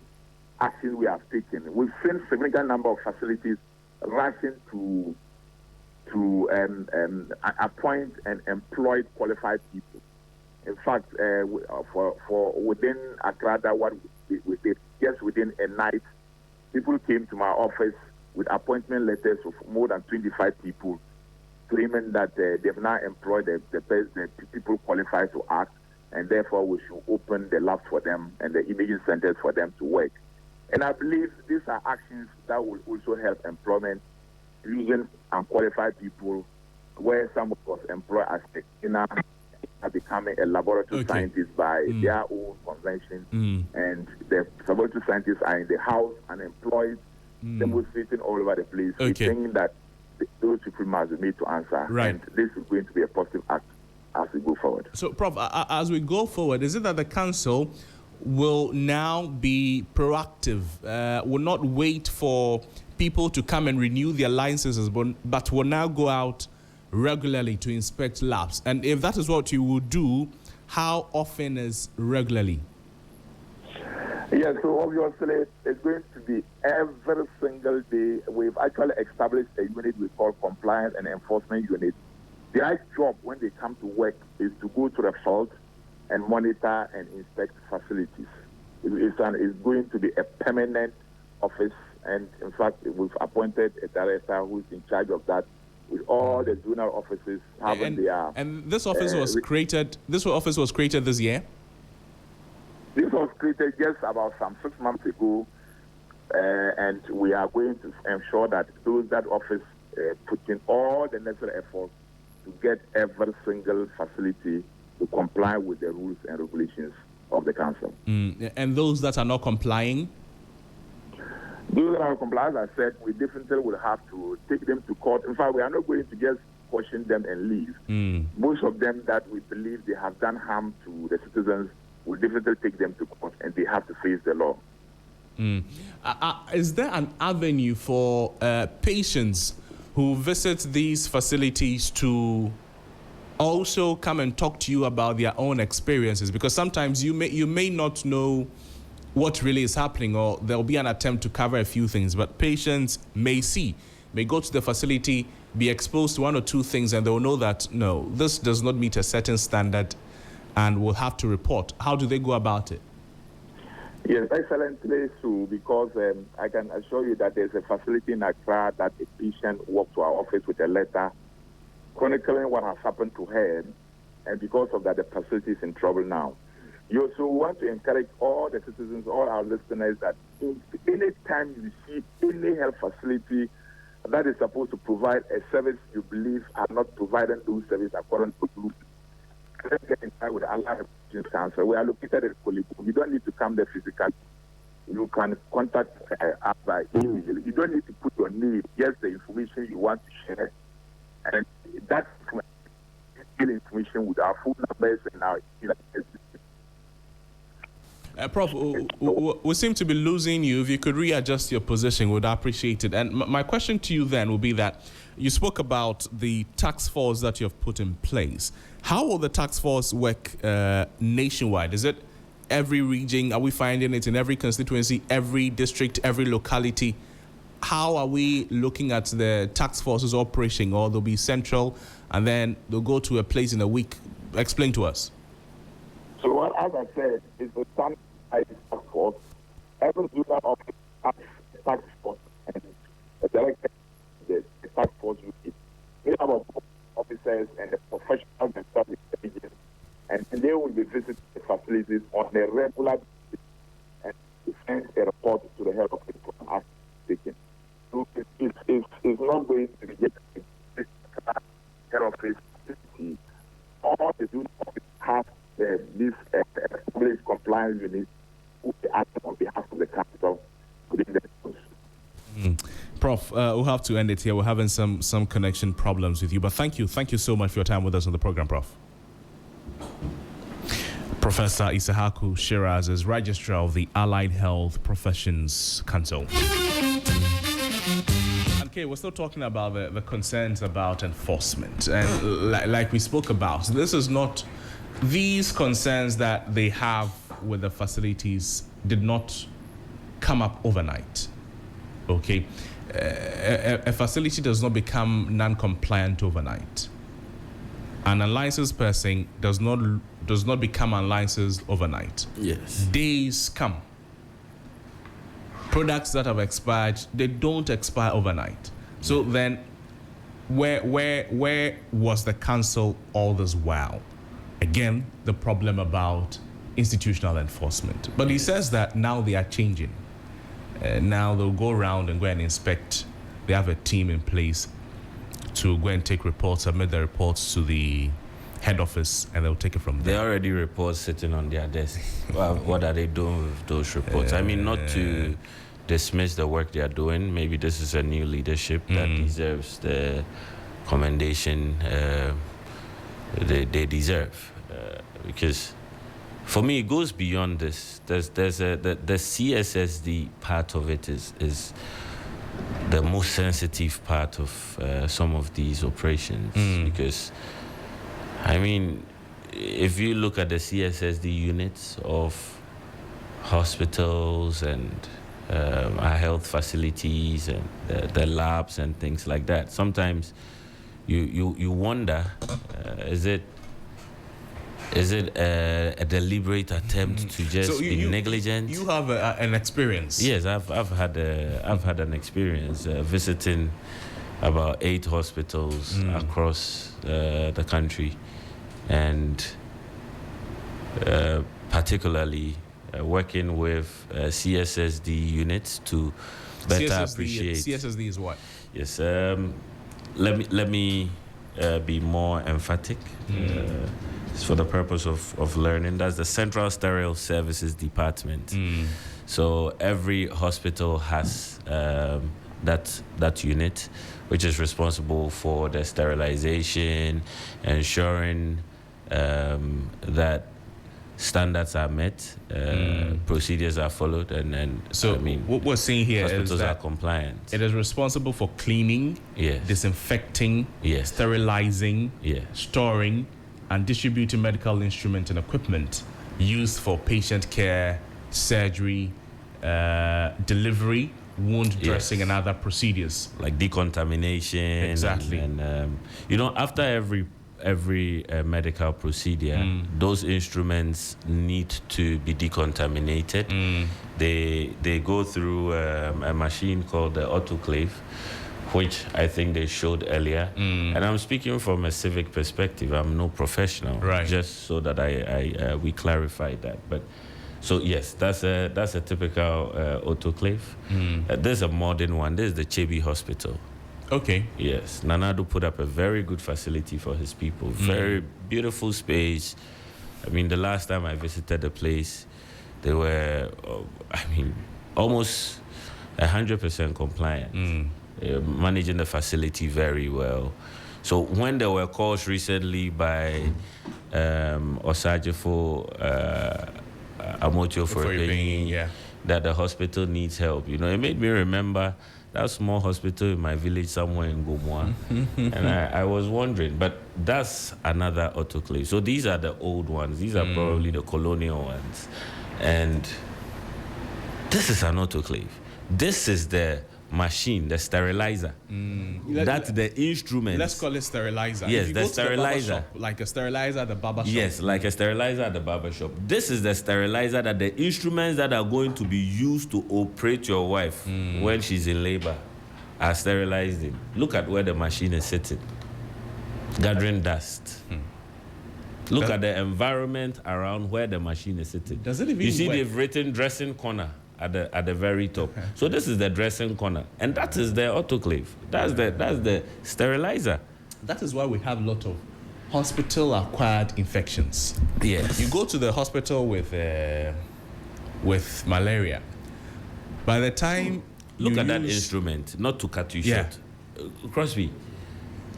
actions we have taken. We've seen a significant number of facilities rushing to appoint and employ qualified people. In fact, for within Accra, what we did, just within a night, people came to my office with appointment letters of more than 25 people, claiming that they've now employed the people qualified to act, and therefore we should open the labs for them and the imaging centers for them to work. And I believe these are actions that will also help employment using unqualified people, where someone was employed as a cleaner are becoming a laboratory scientist by their own convention, and the laboratory scientists are in the house unemployed, demonstrating all over the place. We think that those people must be made to answer, and this is going to be a positive act as we go forward. So, Prof, as we go forward, is it that the council will now be proactive, will not wait for people to come and renew their licenses, but will now go out regularly to inspect labs? And if that is what you will do, how often is regularly? Yes, so obviously it's going to be every single day. We've actually established a unit we call Compliance and Enforcement Unit. Their job when they come to work is to go to the field and monitor and inspect facilities. It's going to be a permanent office, and in fact, we've appointed a director who's in charge of that, with all the zonal offices having their. And this office was created. This office was created this year. This was created just about some 6 months ago, and we are going to ensure that that office put in all the necessary efforts to get every single facility to comply with the rules and regulations of the council. And those that are not complying? Those that are complying, as I said, we definitely will have to take them to court. In fact, we are not going to just caution them and leave. Most of them that we believe they have done harm to the citizens will definitely take them to court, and they have to face the law. Is there an avenue for patients who visit these facilities to also come and talk to you about their own experiences? Because sometimes you may not know what really is happening, or there'll be an attempt to cover a few things, but patients may go to the facility, be exposed to one or two things, and they'll know that, no, this does not meet a certain standard and will have to report. How do they go about it? Yes, excellently so, because I can assure you that there's a facility in Accra that a patient walked to our office with a letter chronicling what has happened to her, and because of that, the facility is in trouble now. You also want to encourage all the citizens, all our listeners, that any time you see any health facility that is supposed to provide a service you believe are not providing those services according to rules, let's get in touch with the Allied Refugees Council. We are located at Kolibu. You don't need to come there physically. You can contact us by email. You don't need to put your name, just the information you want to share. And that information with our phone numbers and our email addresses. Prof, we seem to be losing you. If you could readjust your position, we'd appreciate it. And my question to you then will be that you spoke about the task force that you have put in place. How will the task force work nationwide? Is it every region? Are we finding it in every constituency, every district, every locality? How are we looking at the task force's operation? Or they'll be central and then they'll go to a place in a week? Explain to us. So, as I said, it's the task force. Every zonal office has a task force, and the director, the task force will be made up of officers and the professionals themselves in the region, and they will be visiting the facilities on a regular basis and send a report to the head office for us taken. So it's not going to be just a head office. All the zonal office have this police compliance unit who act on behalf of the capital within the Prof, we'll have to end it here. We're having some connection problems with you, but thank you so much for your time with us on the program, Prof. Professor Isahaku Shiraz is Registrar of the Allied Health Professions Council. Okay, we're still talking about the concerns about enforcement, and like we spoke about, this is not. These concerns that they have with the facilities did not come up overnight. Okay, a facility does not become non-compliant overnight. An unlicensed person does not become unlicensed overnight. Yes. Days come. Products that have expired, they don't expire overnight. So then, where was the council all this while? Again, the problem about institutional enforcement. But he says that now they are changing. Now they'll go around and go and inspect. They have a team in place to go and take reports, submit the reports to the head office, and they'll take it from there. There are already reports sitting on their desk. What are they doing with those reports? I mean, not to dismiss the work they are doing. Maybe this is a new leadership that deserves the commendation they deserve, because for me it goes beyond this. The CSSD part of it is the most sensitive part of some of these operations, because I mean, if you look at the CSSD units of hospitals and our health facilities and the labs and things like that, sometimes you wonder, is it a deliberate attempt to just be negligent? You have an experience. Yes, I've had an experience visiting about 8 hospitals across the country, and particularly working with CSSD units to better appreciate. CSSD is what? Yes. Let me be more emphatic. For the purpose of learning, that's the Central Sterile Services Department. So every hospital has that unit, which is responsible for the sterilization, ensuring that standards are met, procedures are followed, and So I mean, what we're seeing here is hospitals are that compliant. it is responsible for cleaning, Yes. disinfecting, Yes. sterilizing, Yes. storing, and distributing medical instruments and equipment used for patient care, surgery, delivery, wound dressing, and other procedures. Like decontamination. Exactly. And after every medical procedure, those instruments need to be decontaminated. They go through a machine called the autoclave, which I think they showed earlier. And I'm speaking from a civic perspective. I'm no professional, Right. just so that we clarify that. But so yes, that's a typical autoclave. There's a modern one. There's the Chebi Hospital. Okay. Yes, Nanado put up a very good facility for his people. Very beautiful space. I mean, the last time I visited the place, they were, almost 100% compliant. Managing the facility very well. So when there were calls recently by Osajifo Amotio for that the hospital needs help, it made me remember that small hospital in my village somewhere in Gomwa. And I was wondering, but that's another autoclave. So these are the old ones. These are probably the colonial ones. And this is an autoclave. This is the machine, the sterilizer. That's the instrument. Let's call it sterilizer. Yes, If you the go to sterilizer. barber shop, like a sterilizer at the barber shop. Yes, like a sterilizer at the barber shop. This is the sterilizer that the instruments that are going to be used to operate your wife when she's in labor are sterilized in. Look at where the machine is sitting, gathering dust. Look at the environment around where the machine is sitting. Does it even You see, work? they've written dressing corner at the very top. So this is the dressing corner, and that is the autoclave. That's the sterilizer. That is why we have a lot of hospital-acquired infections. Yes. You go to the hospital with malaria. By the time Look at that instrument, not to cut you Yeah. short. Crosby,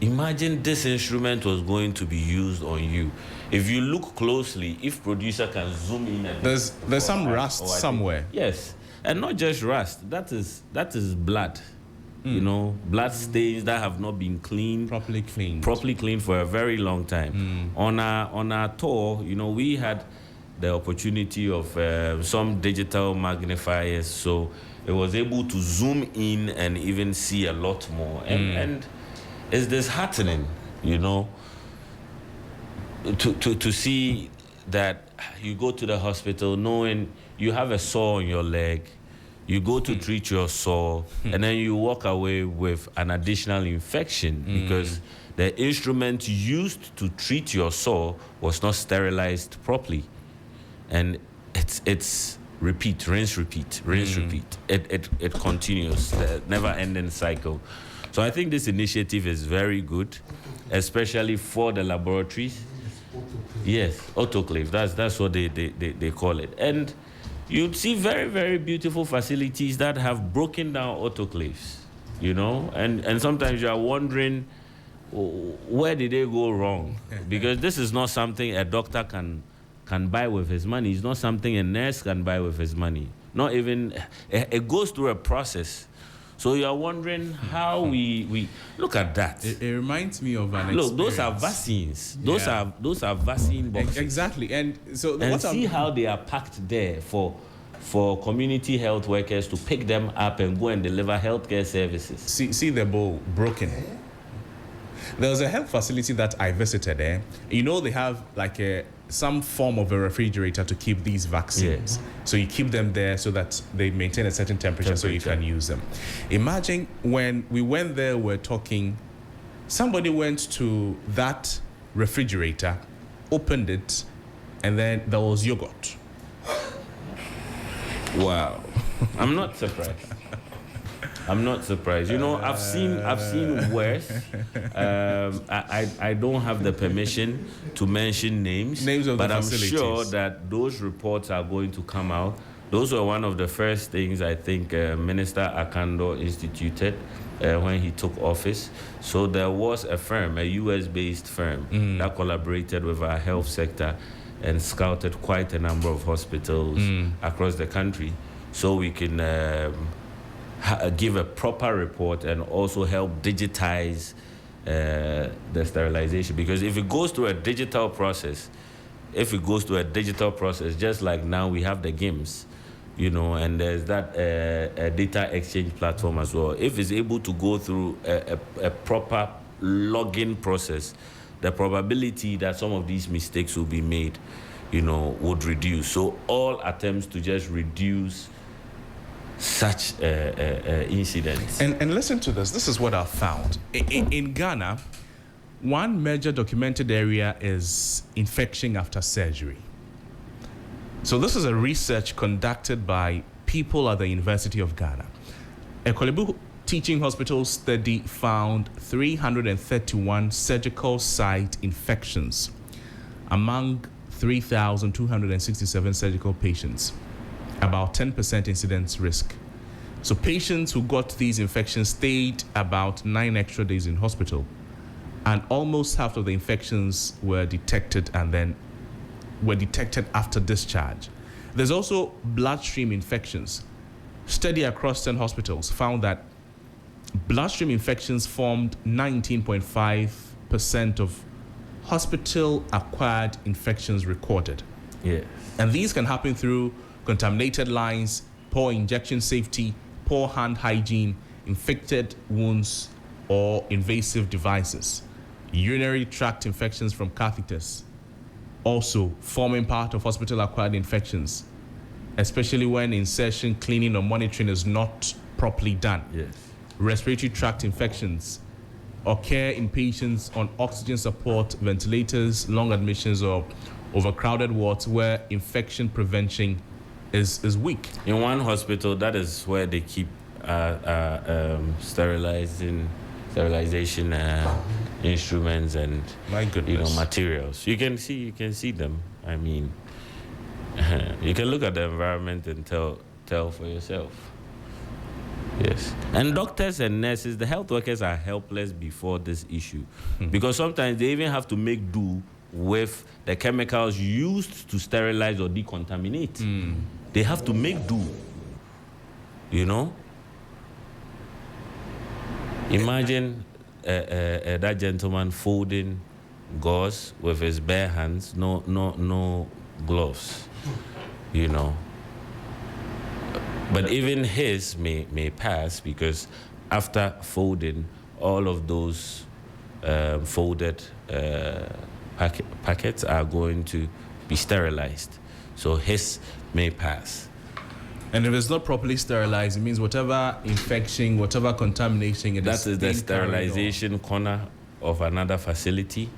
imagine this instrument was going to be used on you. If you look closely, if producer can zoom in and There's some rust I think- somewhere. Yes, and not just rust. That is blood. Blood stains that have not been cleaned Properly cleaned. for a very long time. On our tour, we had the opportunity of some digital magnifiers, so it was able to zoom in and even see a lot more. And it's disheartening, to see that you go to the hospital knowing you have a sore on your leg. You go to treat your sore, and then you walk away with an additional infection because the instrument used to treat your sore was not sterilized properly. And it's repeat, rinse, repeat, rinse, repeat. It continues, the never-ending cycle. So I think this initiative is very good, especially for the laboratories. Yes, autoclave. That's what they call it. And you'd see very, very beautiful facilities that have broken down autoclaves, and sometimes you are wondering, where did they go wrong? Because this is not something a doctor can buy with his money. It's not something a nurse can buy with his money. Not even, it goes through a process. So you are wondering how we look at that. It reminds me of an Look, experience. those are vaccines. Those Yeah. are vaccine boxes. Exactly. And so And what see how they are packed there for community health workers to pick them up and go and deliver healthcare services. see the bowl broken. There was a health facility that I visited there. They have like some form of a refrigerator to keep these vaccines. Yeah. So you keep them there so that they maintain a certain temperature so you can use them. Imagine when we went there, we're talking, somebody went to that refrigerator, opened it, and then there was yogurt. Wow. I'm not surprised. I've seen worse. I don't have the permission to mention names, Names of but the I'm facilities. sure that those reports are going to come out those were one of the first things I think Minister Akando instituted when he took office. So there was a firm, a US-based firm, that collaborated with our health sector and scouted quite a number of hospitals across the country, so we can give a proper report and also help digitize the sterilization. Because if it goes through a digital process, just like now we have the GIMS, you know, and there's that data exchange platform as well. If it's able to go through a proper login process, the probability that some of these mistakes will be made, you know, would reduce. So all attempts to just reduce such incidents. And listen to this. This is what I found. In Ghana, one major documented area is infection after surgery. So this is a research conducted by people at the University of Ghana. A Kolebu Teaching Hospital study found 331 surgical site infections among 3,267 surgical patients, about 10% incidence risk. So patients who got these infections stayed about 9 extra days in hospital, and almost half of the infections were detected after discharge. There's also bloodstream infections. Study across 10 hospitals found that bloodstream infections formed 19.5% of hospital-acquired infections recorded. Yeah. And these can happen through contaminated lines, poor injection safety, poor hand hygiene, infected wounds, or invasive devices. Urinary tract infections from catheters also forming part of hospital-acquired infections, especially when insertion, cleaning, or monitoring is not properly done. Yes. Respiratory tract infections occur in patients on oxygen support, ventilators, long admissions, or overcrowded wards where infection prevention is weak. In one hospital, that is where they keep sterilization instruments and My goodness. materials. You can see them. I mean, you can look at the environment and tell for yourself. Yes. And doctors and nurses, the health workers are helpless before this issue, because sometimes they even have to make do with the chemicals used to sterilize or decontaminate. They have to make do. You know? Imagine that gentleman folding gauze with his bare hands, no gloves, you know. But even his may pass, because after folding, all of those folded packets are going to be sterilized. So his may pass. And if it's not properly sterilized, it means whatever infection, whatever contamination it is. That is the sterilization corner of another facility.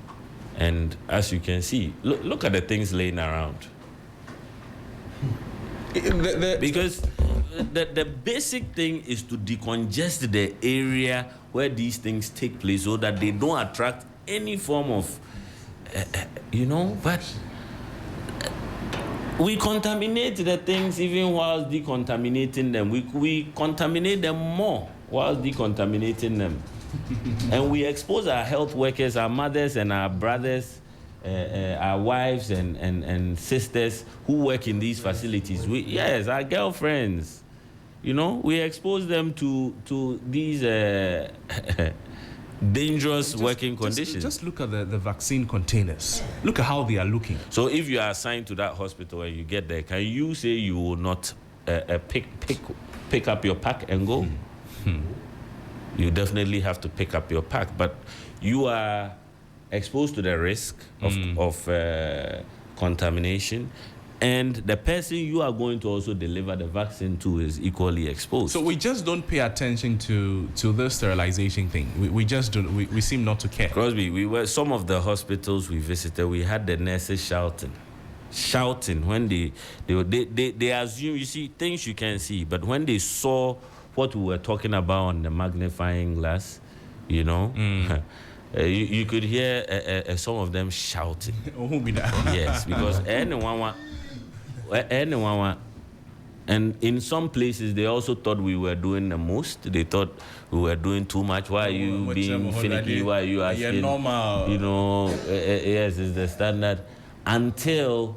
And as you can see, look at the things laying around. Because the basic thing is to decongest the area where these things take place so that they don't attract any form of, but we contaminate the things even while decontaminating them. We contaminate them more while decontaminating them. And we expose our health workers, our mothers and our brothers, our wives and sisters who work in these facilities. Our girlfriends. We expose them to these dangerous working conditions. Just look at the vaccine containers. Look at how they are looking. So if you are assigned to that hospital and you get there, can you say you will not pick up your pack and go? You definitely have to pick up your pack, but you are exposed to the risk of contamination, and the person you are going to also deliver the vaccine to is equally exposed. So we just don't pay attention to the sterilization thing. We just don't. We seem not to care. Crosby, some of the hospitals we visited, we had the nurses shouting when they assume, you see things you can't see, but when they saw what we were talking about on the magnifying glass, you could hear some of them shouting. Yes, because anyone And in some places, they also thought we were doing the most. They thought we were doing too much. Why are you being finicky? Why are you asking? Normal. You know, yes, it's the standard. Until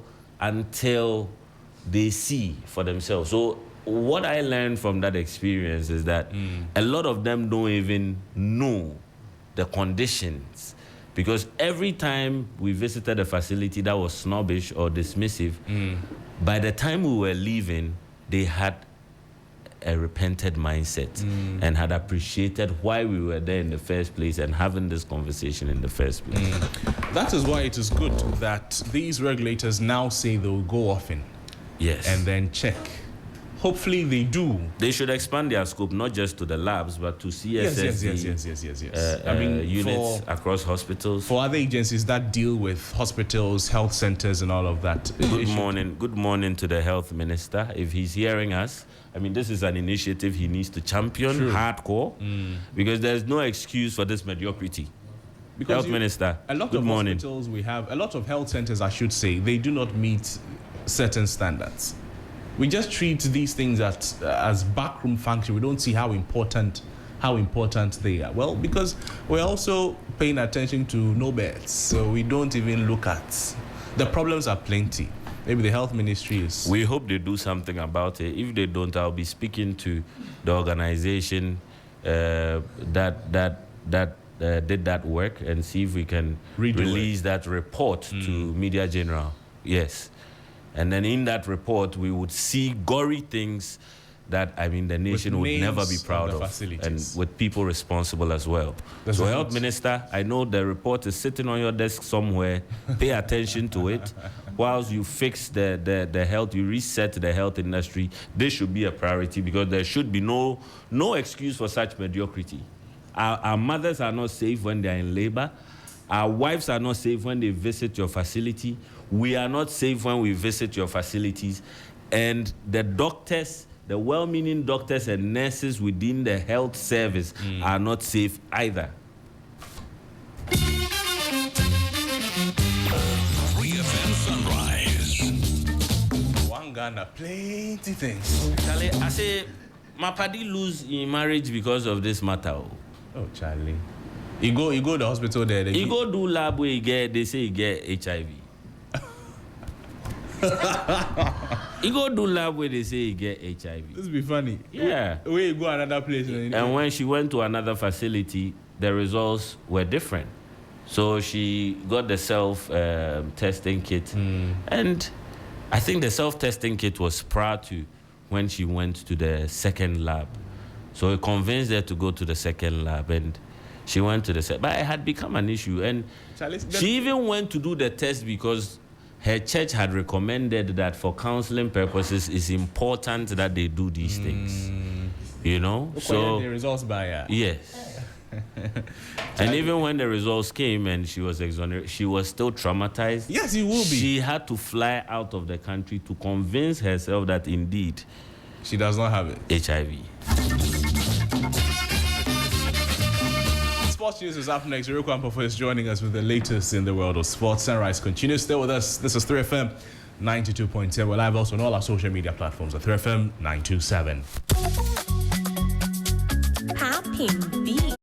they see for themselves. So what I learned from that experience is that a lot of them don't even know the conditions. Because every time we visited a facility that was snobbish or dismissive, by the time we were leaving, they had a repented mindset and had appreciated why we were there in the first place and having this conversation in the first place. That is why it is good that these regulators now say they will go often. Yes. And then check. Hopefully they do. They should expand their scope not just to the labs, but to CSSD. Yes. Units across hospitals. For other agencies that deal with hospitals, health centers, and all of that. Good morning to the health minister. If he's hearing us, I mean, this is an initiative he needs to champion hardcore because there's no excuse for this mediocrity. Because health minister, a lot good of morning. Hospitals we have, a lot of health centers, I should say, they do not meet certain standards. We just treat these things as backroom function. We don't see how important they are. Well, because we're also paying attention to no beds, so we don't even look at the problems are plenty. Maybe the health ministry is. We hope they do something about it. If they don't, I'll be speaking to the organization that did that work and see if we can release that report to Media General. Yes. And then in that report, we would see gory things that, I mean, the nation would never be proud of. And with people responsible as well. So, Health Minister, I know the report is sitting on your desk somewhere. Pay attention to it. Whilst you fix the health, you reset the health industry, this should be a priority because there should be no excuse for such mediocrity. Our mothers are not safe when they are in labor. Our wives are not safe when they visit your facility. We are not safe when we visit your facilities. And the doctors, the well-meaning doctors and nurses within the health service are not safe either. 3FM Sunrise. One Ghana, plenty things. Charlie, I say, my paddy lose in marriage because of this matter. Oh, Charlie. You go to the hospital there. You go do lab where they say you get HIV. You go do lab where they say you get HIV. This be funny. Yeah. Where you go another place. And when she went to another facility, the results were different. So she got the self-testing kit. And I think the self-testing kit was prior to when she went to the second lab. So it convinced her to go to the second lab. And she went to the second. But it had become an issue. And she even went to do the test because her church had recommended that for counseling purposes, it's important that they do these things. You know? So the results by yes. And even when the results came and she was exonerated, she was still traumatized. Yes, he will be. She had to fly out of the country to convince herself that indeed she does not have it. HIV. Sports News is up next. Rico Ampofo is joining us with the latest in the world of sports. Sunrise continues. Stay with us. This is 3FM 92.7. We're live also on all our social media platforms at 3FM 927. Happy beat.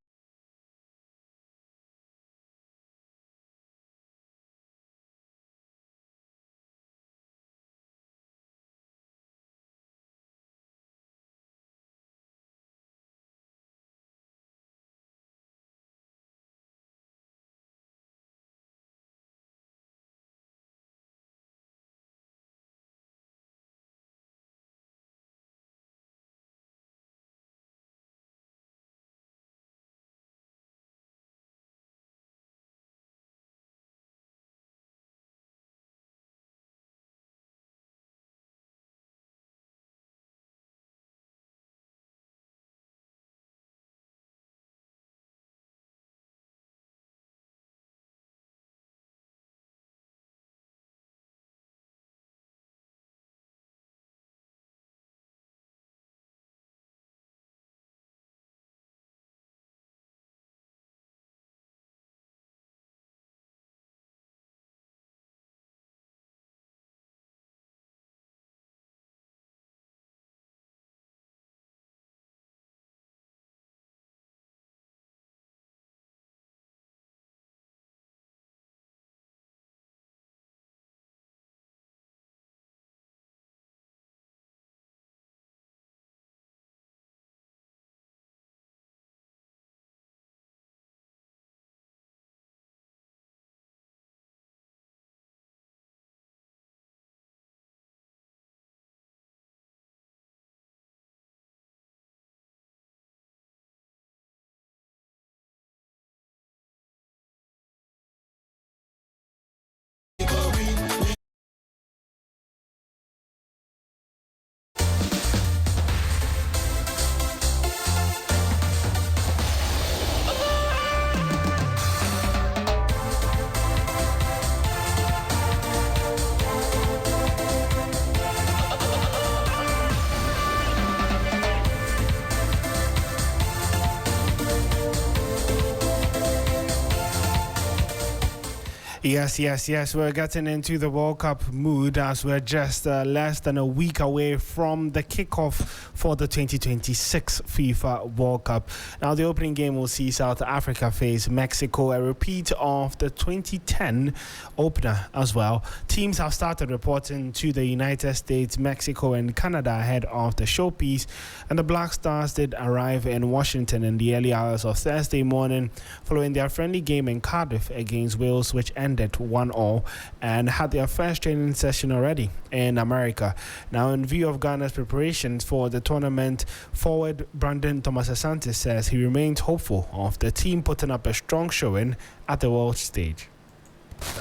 Yes. We're getting into the World Cup mood as we're just less than a week away from the kickoff for the 2026 FIFA World Cup. Now, the opening game will see South Africa face Mexico, a repeat of the 2010 opener as well. Teams have started reporting to the United States, Mexico, and Canada ahead of the showpiece, and the Black Stars did arrive in Washington in the early hours of Thursday morning following their friendly game in Cardiff against Wales, which ended 1-1, and had their first training session already in America. Now, in view of Ghana's preparations for the tournament, forward Brandon Thomas-Asante says he remains hopeful of the team putting up a strong showing at the world stage.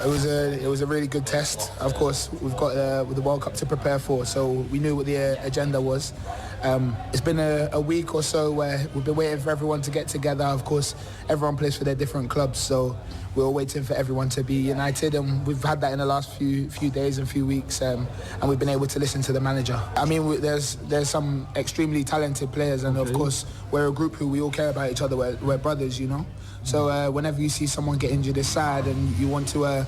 It was a really good test. Of course, we've got the World Cup to prepare for, so we knew what the agenda was. It's been a week or so where we've been waiting for everyone to get together. Of course, everyone plays for their different clubs, so we're waiting for everyone to be united, and we've had that in the last few days and few weeks, and we've been able to listen to the manager. I mean, there's some extremely talented players, and of course, we're a group who we all care about each other. We're brothers, you know. So whenever you see someone get injured this side, and you want to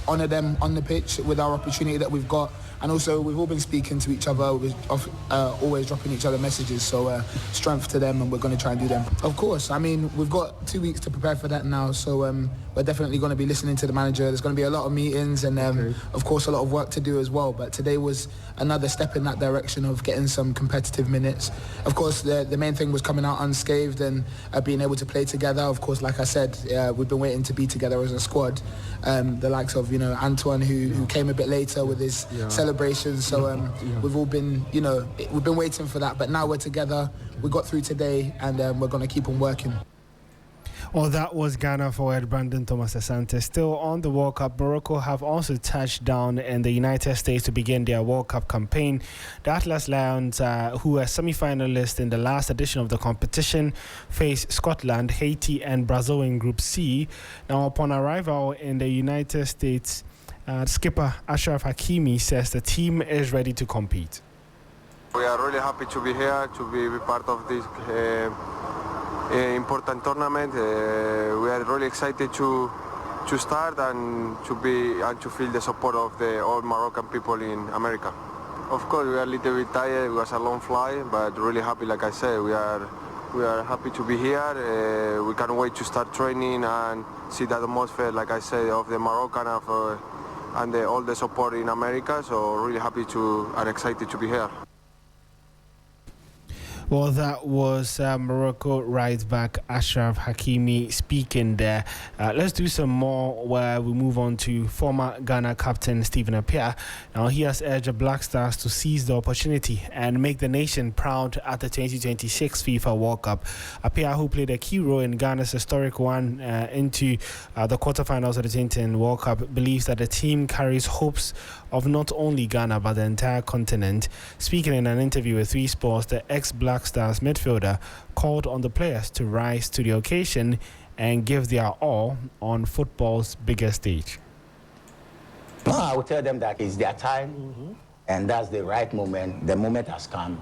honour them on the pitch with our opportunity that we've got. And also, we've all been speaking to each other, always dropping each other messages, so strength to them, and we're going to try and do them. Of course, I mean, we've got 2 weeks to prepare for that now, so we're definitely going to be listening to the manager. There's going to be a lot of meetings and, of course, a lot of work to do as well, but today was another step in that direction of getting some competitive minutes. Of course, the main thing was coming out unscathed and being able to play together. Of course, like I said, we've been waiting to be together as a squad. The likes of, Antoine, who came a bit later with his celebrations. So we've all been, we've been waiting for that. But now we're together. We got through today, and we're going to keep on working. Well, that was Ghana forward Brandon Thomas-Asante. Still on the World Cup, Morocco have also touched down in the United States to begin their World Cup campaign. The Atlas Lions, who are semi-finalists in the last edition of the competition, face Scotland, Haiti and Brazil in Group C. Now, upon arrival in the United States, skipper Achraf Hakimi says the team is ready to compete. We are really happy to be here, to be part of this important tournament. We are really excited to start and to feel the support of the all Moroccan people in America. Of course, we are a little bit tired. It was a long flight, but really happy. Like I said, we are happy to be here. We can't wait to start training and see the atmosphere, like I said, of the Moroccan and all the support in America. So really happy and excited to be here. Well, that was Morocco right back Achraf Hakimi speaking there. Let's do some more where we move on to former Ghana captain Stephen Appiah. Now, he has urged the Black Stars to seize the opportunity and make the nation proud at the 2026 FIFA World Cup. Appiah, who played a key role in Ghana's historic run into the quarterfinals of the 2010 World Cup, believes that the team carries hopes of not only Ghana but the entire continent. Speaking in an interview with 3 Sports, the ex-Black Stars midfielder called on the players to rise to the occasion and give their all on football's biggest stage. No, I will tell them that it's their time, and that's the right moment. The moment has come.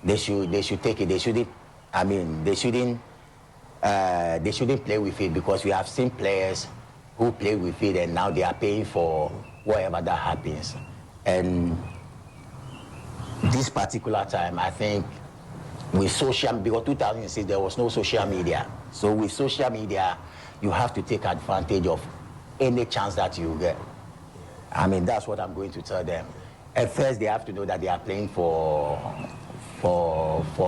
They should take it. They shouldn't play with it, because we have seen players who play with it and now they are paying for whatever that happens. And this particular time, I think, with because 2006 there was no social media. So with social media, you have to take advantage of any chance that you get. I mean, that's what I'm going to tell them. At first, they have to know that they are playing for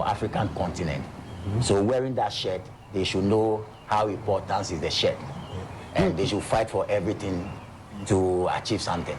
African continent. So wearing that shirt, they should know how important is the shirt. And they should fight for everything to achieve something.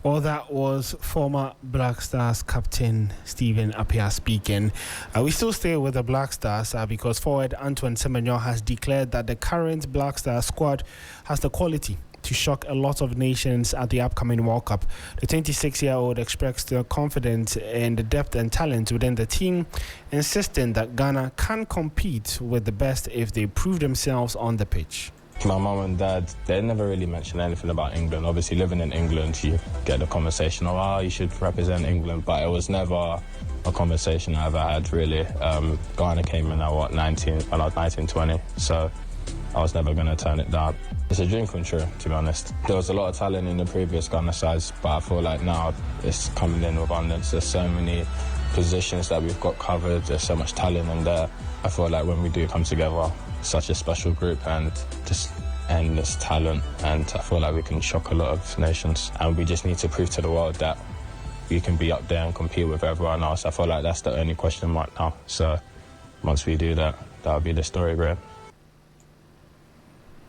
Well, that was former Black Stars captain Stephen Appiah speaking. We still stay with the Black Stars because forward Antoine Semenyo has declared that the current Black Stars squad has the quality to shock a lot of nations at the upcoming World Cup. The 26-year-old expressed their confidence in the depth and talent within the team, insisting that Ghana can compete with the best if they prove themselves on the pitch. My mum and dad, they never really mentioned anything about England. Obviously, living in England, you get the conversation of, you should represent England, but it was never a conversation I ever had, really. Ghana came in at, 19, 20. So I was never going to turn it down. It's a dream come true, to be honest. There was a lot of talent in the previous Ghana sides, but I feel like now it's coming in with abundance. There's so many positions that we've got covered. There's so much talent in there. I feel like when we do come together, such a special group and just endless talent, and I feel like we can shock a lot of nations, and we just need to prove to the world that we can be up there and compete with everyone else. I feel like that's the only question mark now. So once we do that, that'll be the story, bro.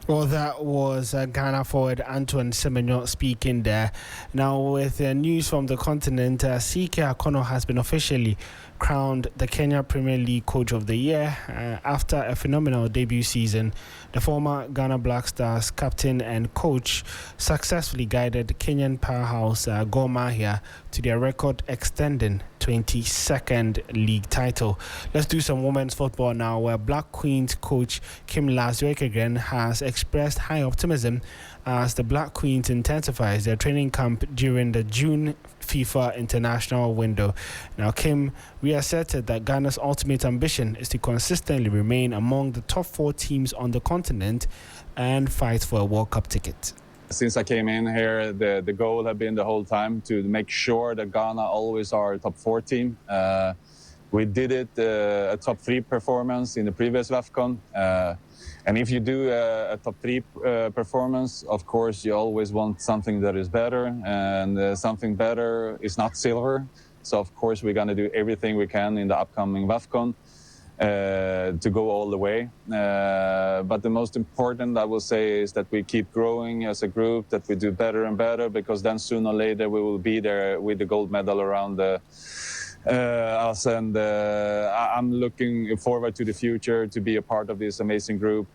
Well, that was Ghana forward Antoine Semenyo speaking there. Now, with news from the continent, CK Akono has been officially crowned the Kenya Premier League Coach of the Year after a phenomenal debut season. The former Ghana Black Stars captain and coach successfully guided Kenyan powerhouse Gor Mahia to their record-extending 22nd league title. Let's do some women's football now, where Black Queens coach Kim Laswekegren has expressed high optimism as the Black Queens intensifies their training camp during the June FIFA international window. Now, Kim reasserted that Ghana's ultimate ambition is to consistently remain among the top 4 teams on the continent and fight for a World Cup ticket. Since I came in here, the goal had been the whole time to make sure that Ghana always are a top 4 team. We did it a top 3 performance in the previous WAFCON. And if you do a top 3 performance, of course, you always want something that is better, and something better is not silver. So, of course, we're going to do everything we can in the upcoming WAFCON to go all the way. But the most important, I will say, is that we keep growing as a group, that we do better and better, because then sooner or later we will be there with the gold medal around us, and I'm looking forward to the future to be a part of this amazing group.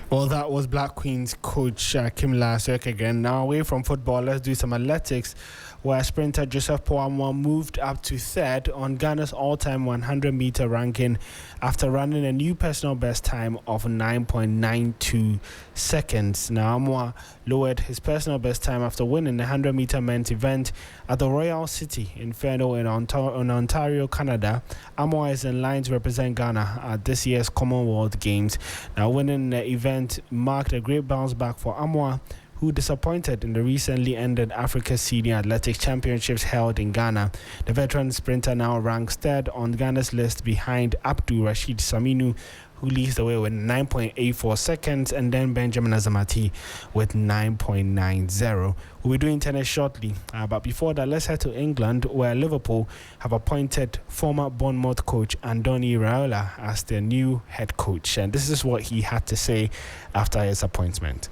Well, that was Black Queens coach Kim Laswek again. Now, away from football, let's do some athletics, where sprinter Joseph Poamwa moved up to 3rd on Ghana's all-time 100-meter ranking after running a new personal best time of 9.92 seconds. Now, Amwa lowered his personal best time after winning the 100-meter men's event at the Royal City Inferno in Ontario, Canada. Amwa is in line to represent Ghana at this year's Commonwealth Games. Now, winning the event marked a great bounce back for Amwa, who disappointed in the recently ended Africa Senior Athletics Championships held in Ghana. The veteran sprinter now ranks 3rd on Ghana's list behind Abdul Rashid Saminu, who leads the way with 9.84 seconds, and then Benjamin Azamati with 9.90. We'll be doing tennis shortly, but before that, let's head to England, where Liverpool have appointed former Bournemouth coach Andoni Raiola as their new head coach, and this is what he had to say after his appointment.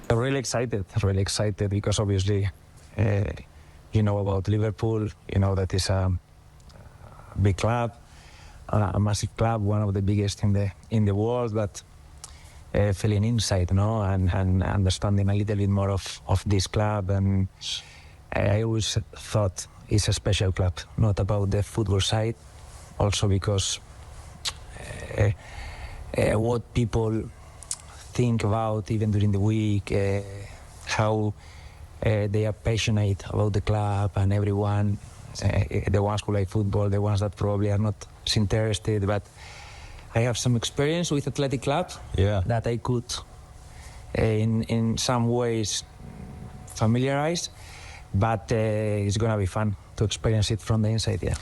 Really excited because obviously, you know about Liverpool, you know that is a big club, a massive club, one of the biggest in the world, but feeling inside, and understanding a little bit more of this club. And I always thought it's a special club, not about the football side, also because what people think about even during the week, how they are passionate about the club and everyone, the ones who like football, the ones that probably are not interested, but I have some experience with Athletic Club that I could in some ways familiarize, but it's gonna be fun to experience it from the inside.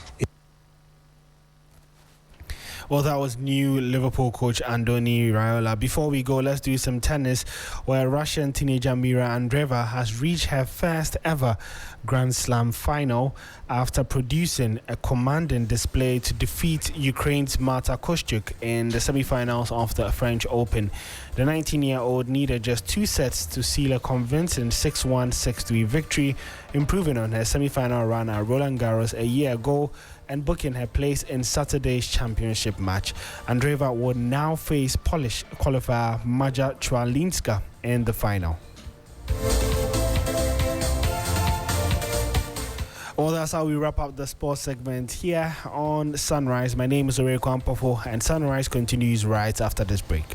Well, that was new Liverpool coach Andoni Raiola. Before we go, let's do some tennis, where Russian teenager Mira Andreeva has reached her first ever Grand Slam final after producing a commanding display to defeat Ukraine's Marta Kostyuk in the semi-finals of the French Open. The 19-year-old needed just 2 sets to seal a convincing 6-1, 6-3 victory, improving on her semi-final run at Roland Garros a year ago and booking her place in Saturday's championship match. Andreeva would now face Polish qualifier Maja Czwalinska in the final. Well, that's how we wrap up the sports segment here on Sunrise. My name is Oreko Ampofo, and Sunrise continues right after this break.